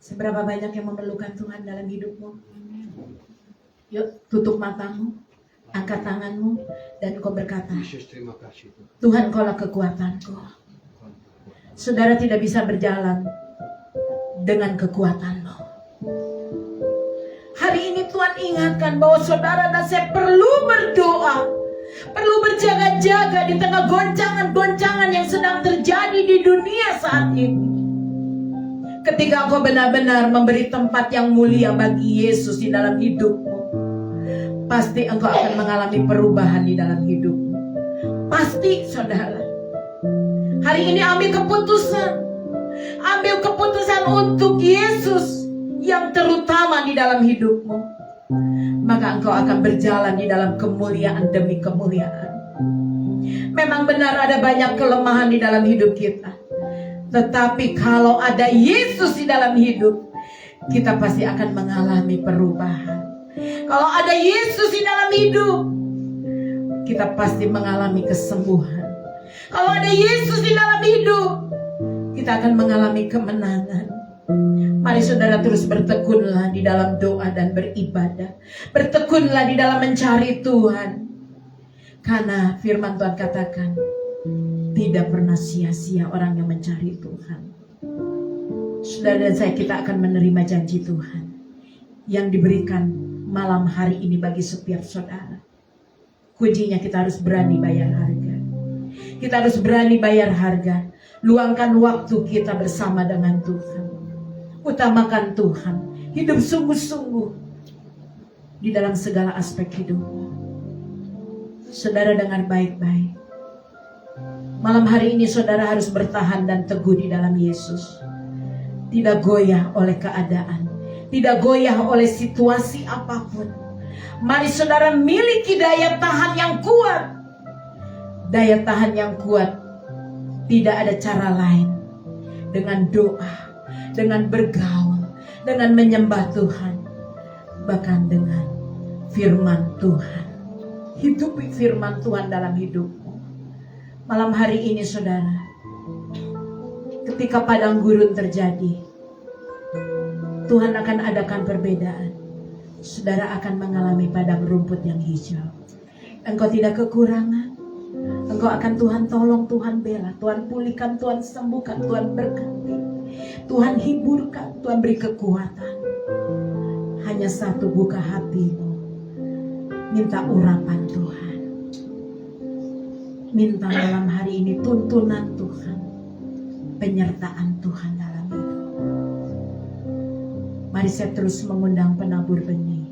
Seberapa banyak yang memerlukan Tuhan dalam hidupmu? Yuk, tutup matamu, angkat tanganmu, dan kau berkata, Yesus, terima kasih Tuhan. Tuhan, kaulah kekuatanku. Saudara tidak bisa berjalan dengan kekuatanmu. Hari ini Tuhan ingatkan bahwa saudara dan saya perlu berdoa, perlu berjaga-jaga di tengah goncangan-goncangan yang sedang terjadi di dunia saat ini. Ketika engkau benar-benar memberi tempat yang mulia bagi Yesus di dalam hidupmu, pasti engkau akan mengalami perubahan di dalam hidupmu. Pasti, saudara. Hari ini ambil keputusan. Ambil keputusan untuk Yesus yang terutama di dalam hidupmu. Maka engkau akan berjalan di dalam kemuliaan demi kemuliaan. Memang benar ada banyak kelemahan di dalam hidup kita, tetapi kalau ada Yesus di dalam hidup, kita pasti akan mengalami perubahan. Kalau ada Yesus di dalam hidup, kita pasti mengalami kesembuhan. Kalau ada Yesus di dalam hidup, kita akan mengalami kemenangan. Mari saudara terus bertekunlah di dalam doa dan beribadah. Bertekunlah di dalam mencari Tuhan. Karena firman Tuhan katakan, tidak pernah sia-sia orang yang mencari Tuhan. Saudara dan saya, kita akan menerima janji Tuhan yang diberikan malam hari ini bagi setiap saudara. Kuncinya kita harus berani bayar harga. Kita harus berani bayar harga. Luangkan waktu kita bersama dengan Tuhan. Utamakan Tuhan. Hidup sungguh-sungguh di dalam segala aspek hidupmu. Saudara dengar baik-baik. Malam hari ini saudara harus bertahan dan teguh di dalam Yesus. Tidak goyah oleh keadaan. Tidak goyah oleh situasi apapun. Mari saudara miliki daya tahan yang kuat. Daya tahan yang kuat. Tidak ada cara lain. Dengan doa, dengan bergaul, dengan menyembah Tuhan, bahkan dengan firman Tuhan. Hidupi firman Tuhan dalam hidupmu. Malam hari ini saudara, ketika padang gurun terjadi, Tuhan akan adakan perbedaan. Saudara akan mengalami padang rumput yang hijau. Engkau tidak kekurangan. Engkau akan Tuhan tolong, Tuhan bela, Tuhan pulihkan, Tuhan sembuhkan, Tuhan berkati, Tuhan hiburkan, Tuhan beri kekuatan. Hanya satu, buka hatimu, minta urapan Tuhan. Minta malam hari ini tuntunan Tuhan, penyertaan Tuhan dalam hidup. Mari saya terus mengundang penabur benih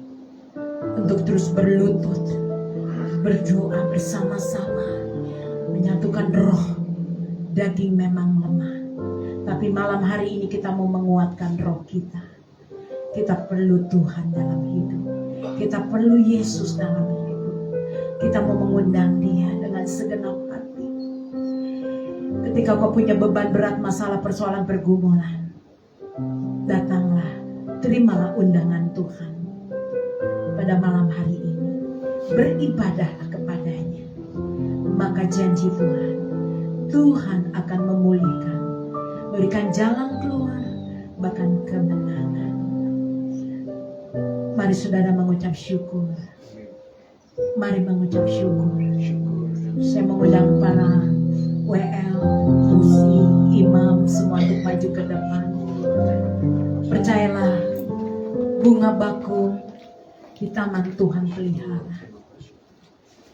untuk terus berlutut, berdoa bersama-sama, menyatukan roh. Daging memang lemah, tapi malam hari ini kita mau menguatkan roh kita. Kita perlu Tuhan dalam hidup. Kita perlu Yesus dalam hidup. Kita mau mengundang Dia dengan segenap hati. Ketika kau punya beban berat, masalah, persoalan, pergumulan, datanglah, terimalah undangan Tuhan pada malam hari ini. Beribadahlah kepadanya. Maka janji Tuhan, Tuhan akan memulihkan, berikan jalan keluar, bahkan kemenangan. Mari saudara mengucap syukur. Mari mengucap syukur. Saya mengundang para WL, Musi, Imam, semua untuk maju ke depan. Percayalah, bunga bakung di taman Tuhan pelihara.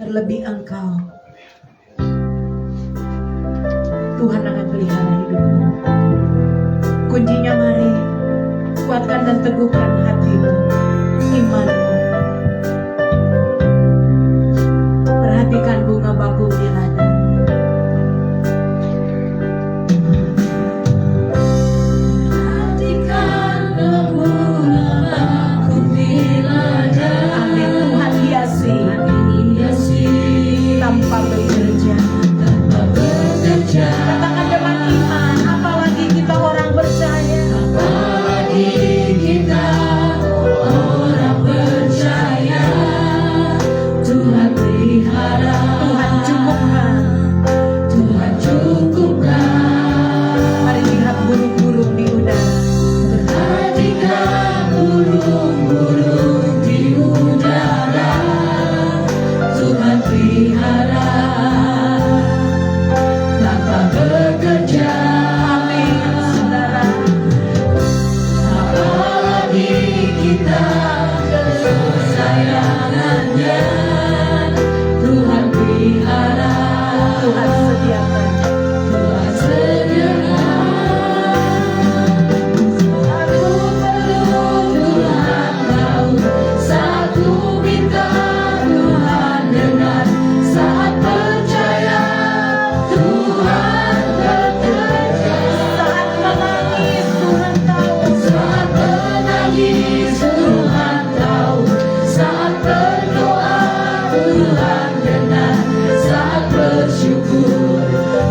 Terlebih engkau, Tuhan akan pelihara hidupmu. Kuncinya mari kuatkan dan teguhkan hatimu, imanmu. Perhatikan bunga bakung di ladang. kita kesayangannya. Tuhan pelihara, Tuhan sediakan, Tuhan sediakan. Aku perlu Tuhan tahu, satu minta Tuhan dengar, saat percaya Tuhan bekerja. Saat menangis Tuhan tahu, saat menangis Tuhan tahu, saat berdoa Tuhan dengar, saat bersyukur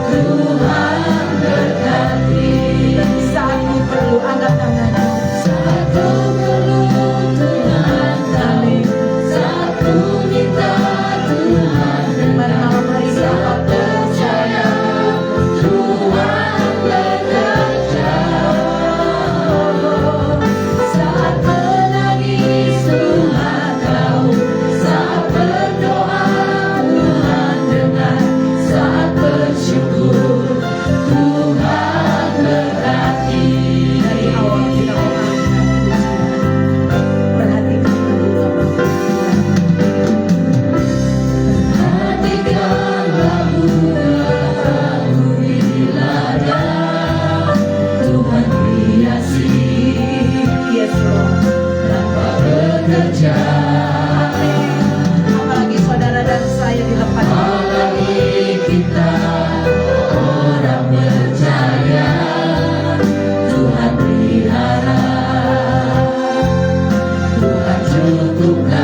Tuhan berkati. Saat ku perlu angkat tanganmu, saat ku perlu Tuhan tahu, saat ku minta Tuhan dengar, malam hari ini saat percaya Tuhan bekerja. Saat menangis Tuhan tahu, saat berdoa Tuhan dengar, saat bersyukur Tuhan berkati. Dari awal kita perhatikan perhatikanlah bunga-bunga di ladang, Tuhan hiasi, yes Lord, tanpa bekerja. Apalagi saudara dan saya dilepas, apalagi kita orang percaya, Tuhan pelihara, Tuhan cukupkan.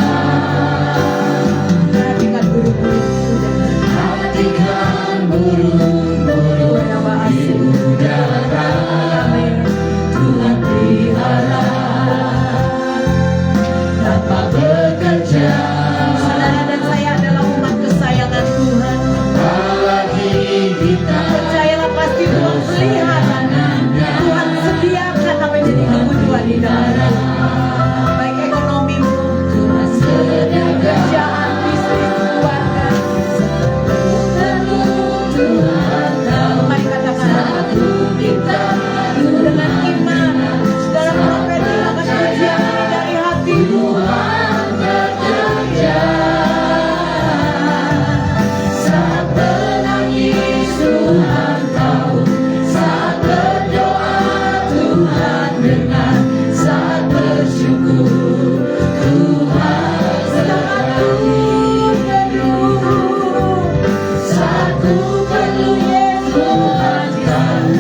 Perhatikan burung-burung udara, perhatikan burung-burung di udara, Tuhan pelihara tanpa bekerja. Saudara dan saya adalah umat kesayangan Tuhan. Apalagi kita percayalah, pasti Tuhan pelihara, Tuhan sediakan apa yang jadi kebutuhan di dalam baik ekonomimu, Tuhan sediakan pekerjaan, bisnis, keluarga. Tuhan tahu, mari katakan aku minta dengan iman dalam profeti akan pujian ini dari hatimu. Tuhan bekerja. Saat menangis Tuhan tahu, saat berdoa Tuhan dengar, saat bersyukur Tuhan berkati. Saat ku perlu Tuhan tahu,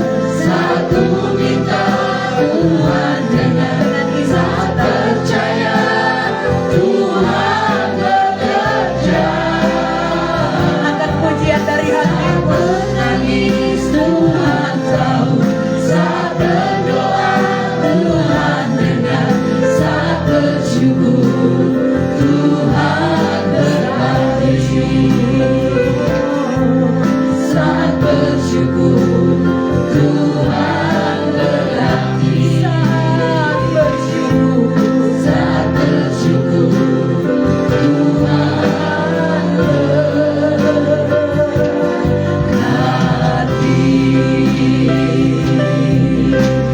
saat ku minta Tuhan dengar, saat percaya Tuhan bekerja. Angkat pujian dari hatimu. Menangis Tuhan tahu, saat berdoa Tuhan dengar, saat bersyukur Tuhan berkati. Saat bersyukur Tuhan berkati. Saat bersyukur, saat bersyukur Tuhan berkati.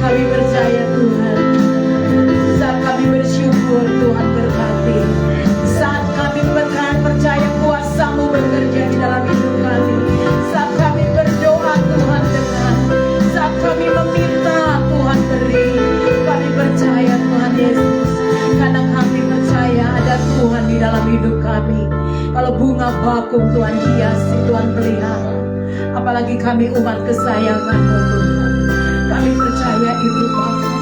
Kami percaya Tuhan, saat kami bersyukur Tuhan berkati. Saat kami percaya kuasa-Mu bekerja di dalam hidup kami. Saat kami berdoa Tuhan dengar, saat kami meminta Tuhan beri. Kami percaya Tuhan Yesus, karena kami percaya ada Tuhan di dalam hidup kami. Kalau bunga bakung Tuhan hiasi, Tuhan pelihara, apalagi kami umat kesayangan-Mu Tuhan. Kami percaya itu Bapa,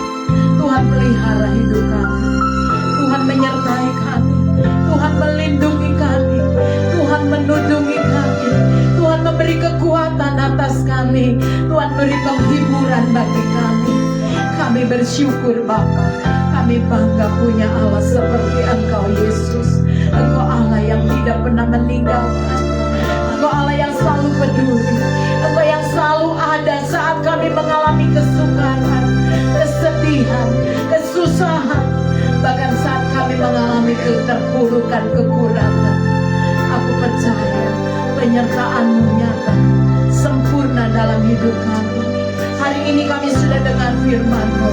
Tuhan pelihara hidup kami, Tuhan menyertai kami, Tuhan melindungi kami, Tuhan menundungi kami, Tuhan memberi kekuatan atas kami, Tuhan beri penghiburan bagi kami. Kami bersyukur Bapa, kami bangga punya Allah seperti Engkau Yesus. Engkau Allah yang tidak pernah meninggalkan, Engkau Allah yang selalu peduli, Engkau yang selalu ada saat kami mengalami kesukaran, kesedihan, kesusahan, bahkan saat kami mengalami keterpurukan, kekurangan. Aku percaya penyertaan-Mu nyata, sempurna dalam hidup kami. Hari ini kami sudah dengar firman-Mu.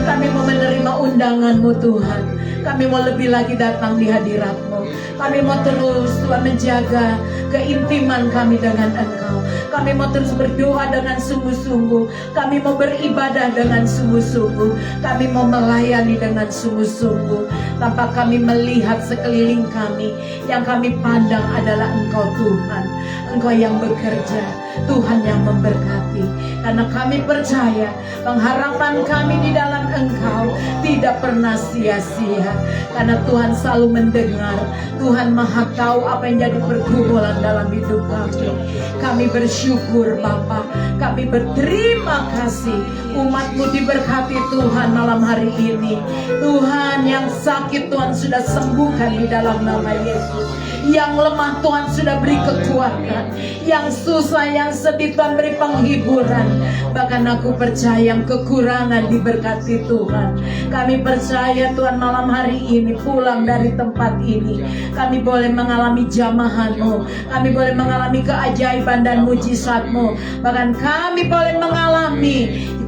Kami mau menerima undangan-Mu Tuhan. Kami mau lebih lagi datang di hadirat-Mu. Kami mau terus Tuhan menjaga keintiman kami dengan Engkau. Kami mau terus berdoa dengan sungguh-sungguh. Kami mau beribadah dengan sungguh-sungguh. Kami mau melayani dengan sungguh-sungguh. Tanpa kami melihat sekeliling kami, yang kami pandang adalah Engkau Tuhan. Engkau yang bekerja, Tuhan yang memberkati. Karena kami percaya pengharapan kami di dalam Engkau tidak pernah sia-sia. Karena Tuhan selalu mendengar. Tuhan maha tahu apa yang jadi pergumulan dalam hidup kami. Kami bersyukur Bapa. Kami berterima kasih. Umat-Mu diberkati Tuhan malam hari ini. Tuhan, yang sakit Tuhan sudah sembuhkan di dalam nama Yesus. Yang lemah Tuhan sudah beri kekuatan. Yang susah, yang sedih Tuhan beri penghiburan. Bahkan aku percaya yang kekurangan diberkati Tuhan. Kami percaya Tuhan malam hari ini pulang dari tempat ini, kami boleh mengalami jamahan-Mu. Kami boleh mengalami keajaiban dan mujizat-Mu. Bahkan kami boleh mengalami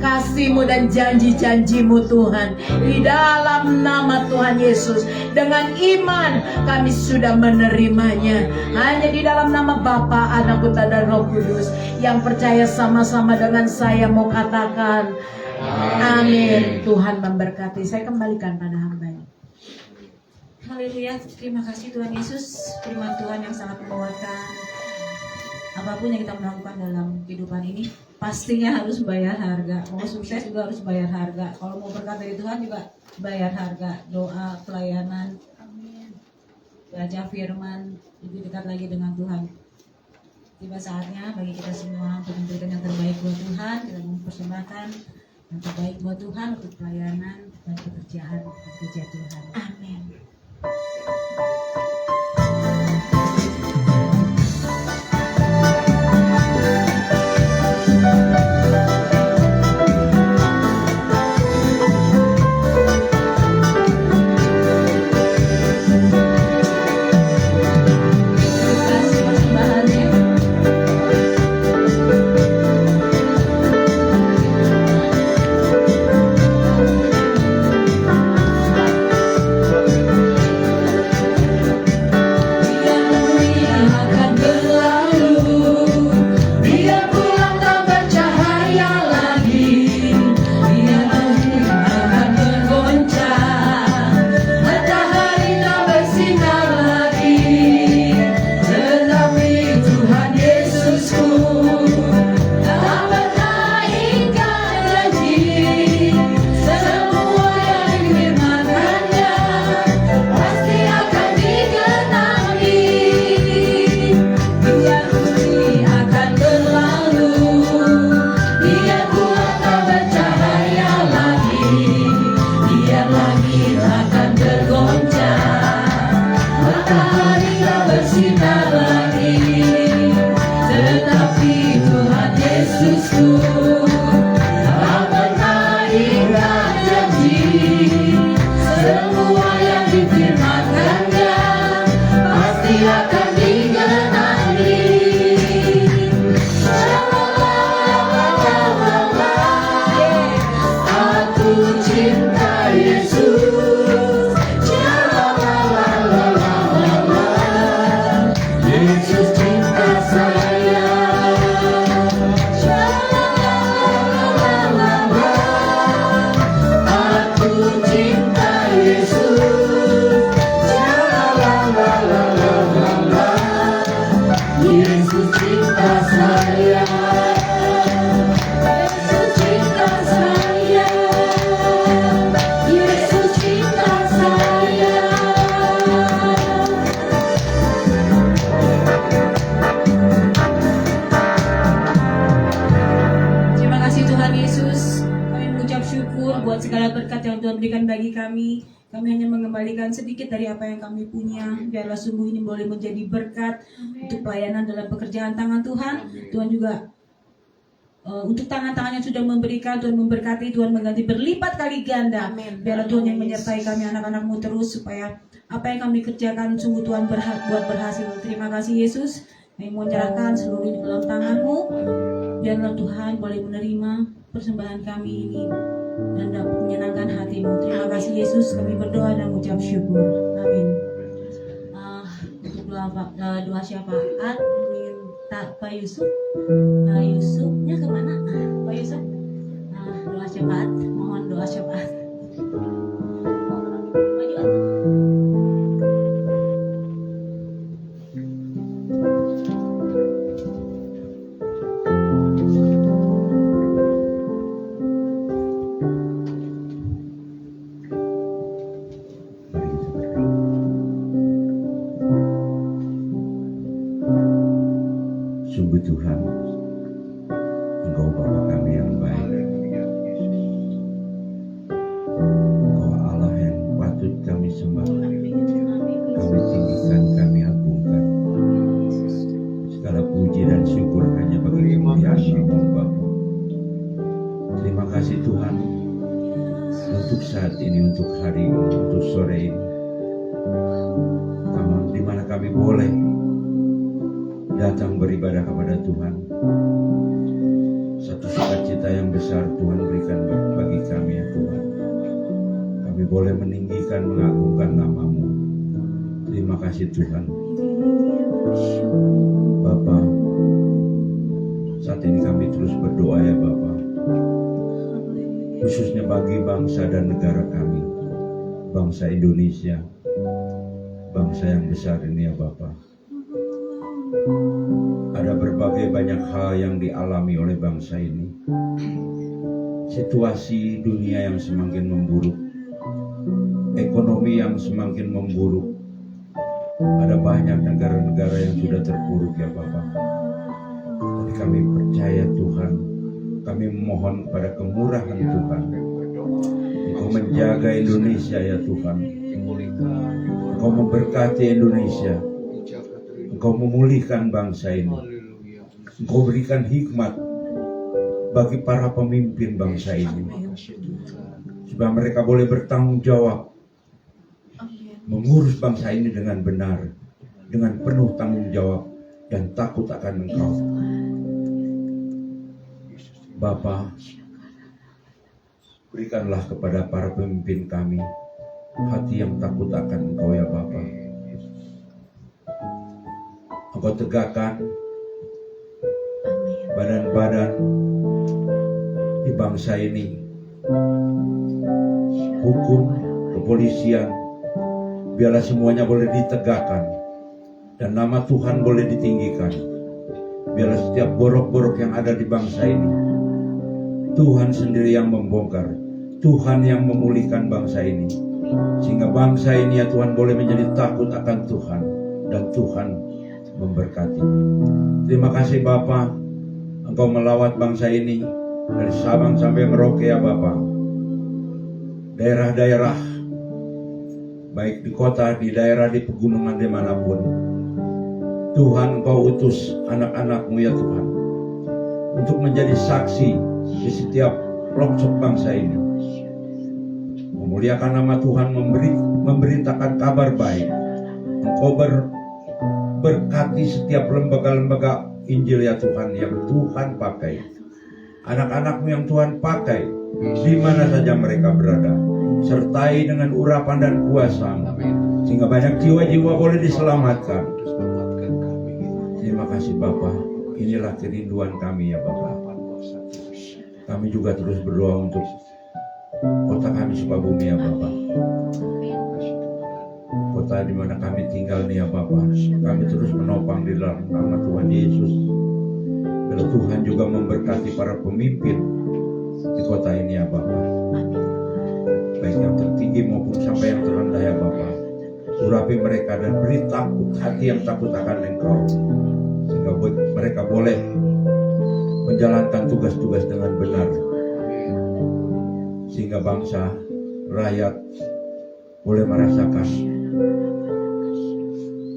kasih-Mu dan janji-janji-Mu Tuhan. Di dalam nama Tuhan Yesus, dengan iman kami sudah menerimanya. Hanya di dalam nama Bapa, Anak, Putra dan Roh Kudus. Yang percaya sama-sama dengan saya mau katakan amin. Tuhan memberkati. Saya kembalikan pada hamba-Nya. Haleluya, terima kasih Tuhan Yesus. Firman Tuhan yang sangat menguatkan. Apapun yang kita melakukan dalam kehidupan ini pastinya harus bayar harga. Mau sukses juga harus bayar harga. Kalau mau berkat dari Tuhan juga bayar harga. Doa, pelayanan, baca firman, lebih dekat lagi dengan Tuhan. Tiba saatnya bagi kita semua untuk memberikan yang terbaik buat Tuhan. Kita mempersembahkan yang terbaik buat Tuhan untuk pelayanan dan pekerjaan kerja Tuhan. Amin. berikan bagi kami. Kami hanya mengembalikan sedikit dari apa yang kami punya. Biarlah sungguh ini boleh menjadi berkat untuk pelayanan dalam pekerjaan tangan Tuhan. Tuhan juga untuk tangan-tangan yang sudah memberikan, Tuhan memberkati, Tuhan mengganti berlipat kali ganda. Biarlah Tuhan yang menyertai kami anak-anak-Mu terus, supaya apa yang kami kerjakan sungguh Tuhan buat berhasil. Terima kasih Yesus. Kami mau menyerahkan seluruh ini dalam tangan-Mu. biarlah Tuhan boleh menerima persembahan kami ini dan dapat menyenangkan hati-Mu. Terima kasih Yesus, kami berdoa dan mengucap syukur. Amin. Untuk doa syafaat minta Pak Yusuf. Yusufnya kemana? Pak Yusuf. Doa syafaat, mohon doa syafaat. Maju atau? Sungguh Tuhan, Engkau Bapa kami yang baik. Engkau Allah yang patut kami sembah. Kami tinggikan, kami agungkan. Segala puji dan syukur hanya bagi kemuliaan nama Bapa. Terima kasih Tuhan untuk saat ini, untuk hari ini, untuk sore ini, di mana kami boleh datang beribadah kepada Tuhan. Satu sukacita yang besar Tuhan berikan bagi kami ya Tuhan. Kami boleh meninggikan, mengagungkan nama-Mu. Terima kasih Tuhan. Bapa, saat ini kami terus berdoa ya Bapa, khususnya bagi bangsa dan negara kami, bangsa Indonesia, bangsa yang besar ini ya Bapa. Ada berbagai banyak hal yang dialami oleh bangsa ini. Situasi dunia yang semakin memburuk, ekonomi yang semakin memburuk. Ada banyak negara-negara yang sudah terpuruk ya Bapak. Tapi kami percaya Tuhan, kami memohon pada kemurahan Tuhan, Engkau menjaga Indonesia ya Tuhan. Engkau memberkati Indonesia. Engkau memulihkan bangsa ini. Engkau berikan hikmat bagi para pemimpin bangsa ini, supaya mereka boleh bertanggung jawab mengurus bangsa ini dengan benar, dengan penuh tanggung jawab dan takut akan Engkau. Bapa, berikanlah kepada para pemimpin kami hati yang takut akan Engkau ya Bapa. Engkau tegakkan badan-badan di bangsa ini, hukum, kepolisian, biarlah semuanya boleh ditegakkan dan nama Tuhan boleh ditinggikan. Biarlah setiap borok-borok yang ada di bangsa ini, Tuhan sendiri yang membongkar, Tuhan yang memulihkan bangsa ini, sehingga bangsa ini ya Tuhan boleh menjadi takut akan Tuhan dan Tuhan memberkati. Terima kasih Bapa, Engkau melawat bangsa ini dari Sabang sampai Merauke ya Bapa. Daerah-daerah, baik di kota, di daerah, di pegunungan, dimanapun, Tuhan Engkau utus anak-anak-Mu ya Tuhan, untuk menjadi saksi di setiap pelosok bangsa ini, memuliakan nama Tuhan, memberitakan kabar baik. Engkau berkati setiap lembaga-lembaga Injil ya Tuhan, yang Tuhan pakai, anak-anak-Mu yang Tuhan pakai di mana saja mereka berada. Sertai dengan urapan dan kuasa, sehingga banyak jiwa-jiwa boleh diselamatkan. Terima kasih Bapa, inilah kerinduan kami ya Bapa. Kami juga terus berdoa untuk kota kami Sukabumi ya Bapa, kota di mana kami tinggal nih ya Bapa. Kami terus menopang di dalam nama Tuhan Yesus. Biar Tuhan juga memberkati para pemimpin di kota ini ya Bapa, baik yang tertinggi maupun sampai yang terendah ya Bapa. Urapi mereka dan beri takut, hati yang takut akan Engkau, sehingga mereka boleh menjalankan tugas-tugas dengan benar, sehingga bangsa, rakyat boleh merasakan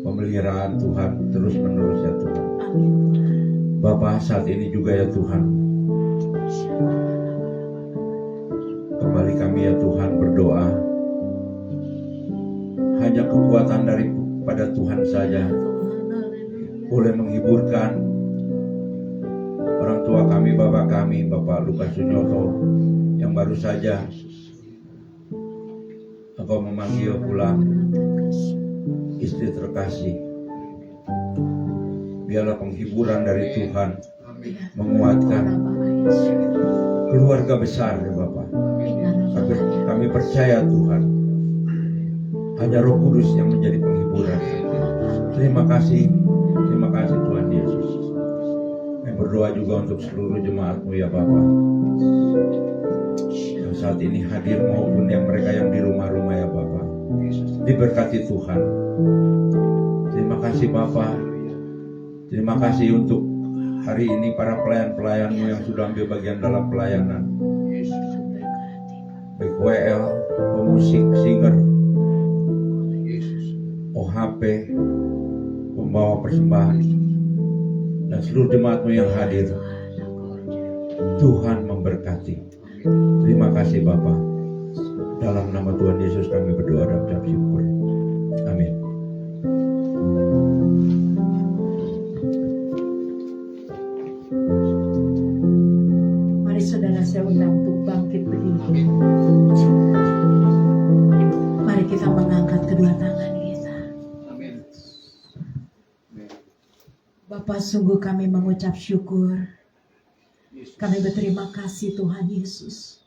pemeliharaan Tuhan terus menerus ya Tuhan. Bapa, saat ini juga ya Tuhan, kembali kami ya Tuhan berdoa, hanya kekuatan daripada Tuhan saja boleh menghiburkan orang tua kami, Bapak Lukas Sunyoto, yang baru saja Engkau memanggil pulang istri terkasih. Biarlah penghiburan dari Tuhan menguatkan keluarga besar ya Bapak. Kami percaya Tuhan, hanya Roh Kudus yang menjadi penghiburan. Terima kasih Tuhan Yesus. Kami berdoa juga untuk seluruh jemaat-Mu ya Bapak, yang saat ini hadir maupun yang mereka yang di rumah-rumah ya Bapak. Diberkati Tuhan. Terima kasih Bapak. Terima kasih untuk hari ini para pelayan-pelayan-Mu yang sudah ambil bagian dalam pelayanan. Baik WL, pemusik, singer, OHP, pembawa persembahan, dan seluruh jemaat-Mu yang hadir. Tuhan memberkati. Terima kasih Bapak. Dalam nama Tuhan Yesus kami berdoa dan ucap syukur. Amin. Mari saudara saya undang untuk bangkit berdiri. Mari kita mengangkat kedua tangan kita. Bapa, sungguh kami mengucap syukur. Kami berterima kasih Tuhan Yesus.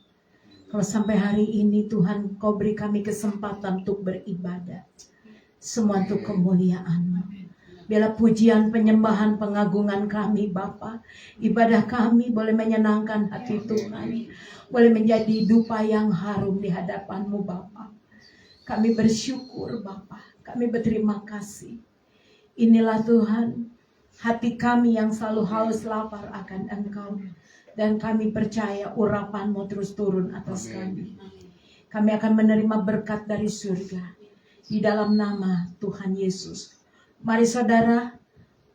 Kalau sampai hari ini Tuhan Kau beri kami kesempatan untuk beribadah. Semua untuk kemuliaan-Mu. Biarlah pujian, penyembahan, pengagungan kami Bapa, ibadah kami boleh menyenangkan hati Tuhan, boleh menjadi dupa yang harum di hadapan-Mu Bapa. Kami bersyukur Bapa, kami berterima kasih. Inilah Tuhan, hati kami yang selalu haus lapar akan Engkau, dan kami percaya urapan-Mu terus turun atas kami. Kami akan menerima berkat dari surga di dalam nama Tuhan Yesus. Mari saudara,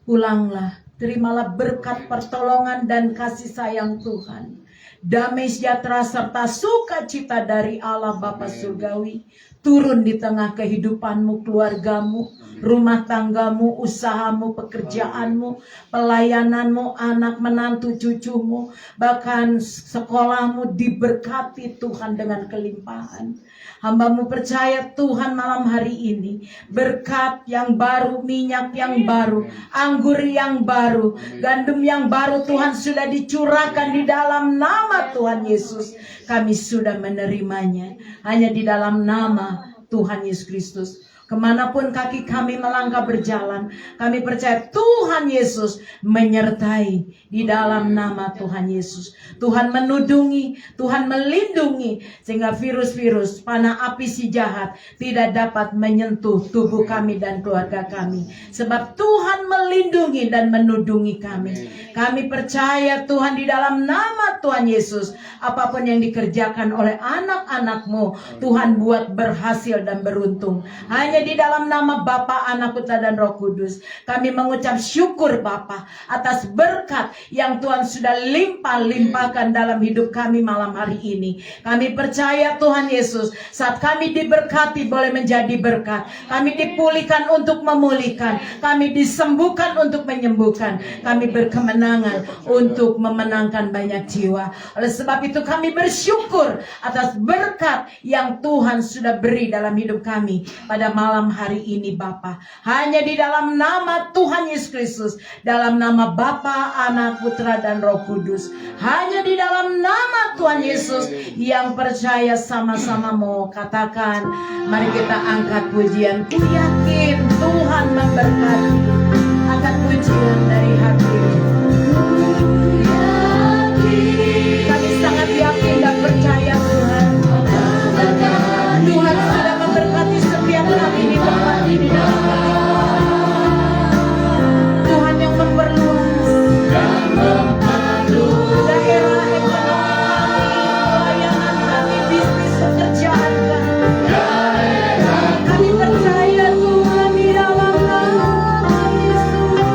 pulanglah, terimalah berkat pertolongan dan kasih sayang Tuhan. Damai sejahtera serta sukacita dari Allah Bapa Surgawi turun di tengah kehidupanmu, keluargamu, rumah tanggamu, usahamu, pekerjaanmu, pelayananmu, anak menantu cucumu, bahkan sekolahmu diberkati Tuhan dengan kelimpahan. Hamba-Mu percaya Tuhan malam hari ini berkat yang baru, minyak yang baru, anggur yang baru, gandum yang baru Tuhan sudah dicurahkan di dalam nama Tuhan Yesus. Kami sudah menerimanya hanya di dalam nama Tuhan Yesus Kristus. Kemanapun kaki kami melangkah berjalan, kami percaya Tuhan Yesus menyertai di dalam nama Tuhan Yesus. Tuhan menudungi, Tuhan melindungi, sehingga virus-virus, panah api si jahat tidak dapat menyentuh tubuh kami dan keluarga kami. Sebab Tuhan melindungi dan menudungi kami. Kami percaya Tuhan di dalam nama Tuhan Yesus, apapun yang dikerjakan oleh anak-anak-Mu, Tuhan buat berhasil dan beruntung. Hanya di dalam nama Bapa, Anak, Putra dan Roh Kudus kami mengucap syukur Bapa atas berkat yang Tuhan sudah limpah-limpahkan dalam hidup kami malam hari ini. Kami percaya Tuhan Yesus, saat kami diberkati boleh menjadi berkat. Kami dipulihkan untuk memulihkan, kami disembuhkan untuk menyembuhkan, kami berkemenangan untuk memenangkan banyak jiwa. Oleh sebab itu kami bersyukur atas berkat yang Tuhan sudah beri dalam hidup kami pada malam hari ini Bapa. Hanya di dalam nama Tuhan Yesus Kristus, dalam nama Bapa, Anak, Putra dan Roh Kudus. Hanya di dalam nama Tuhan Yesus yang percaya sama-sama mau katakan, mari kita angkat pujian. Ku yakin Tuhan memberkati. Angkat pujian dari hati. Kami sangat yakin dan percaya Tuhan. Tuhan sudah memberkati setiap kami di tempat ini. Tuhan yang memperluas daerah ekonomi, pelayanan kami, bisnis, pekerjaan kami. Kami percaya Tuhan di dalam nama Yesus.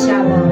Shalom.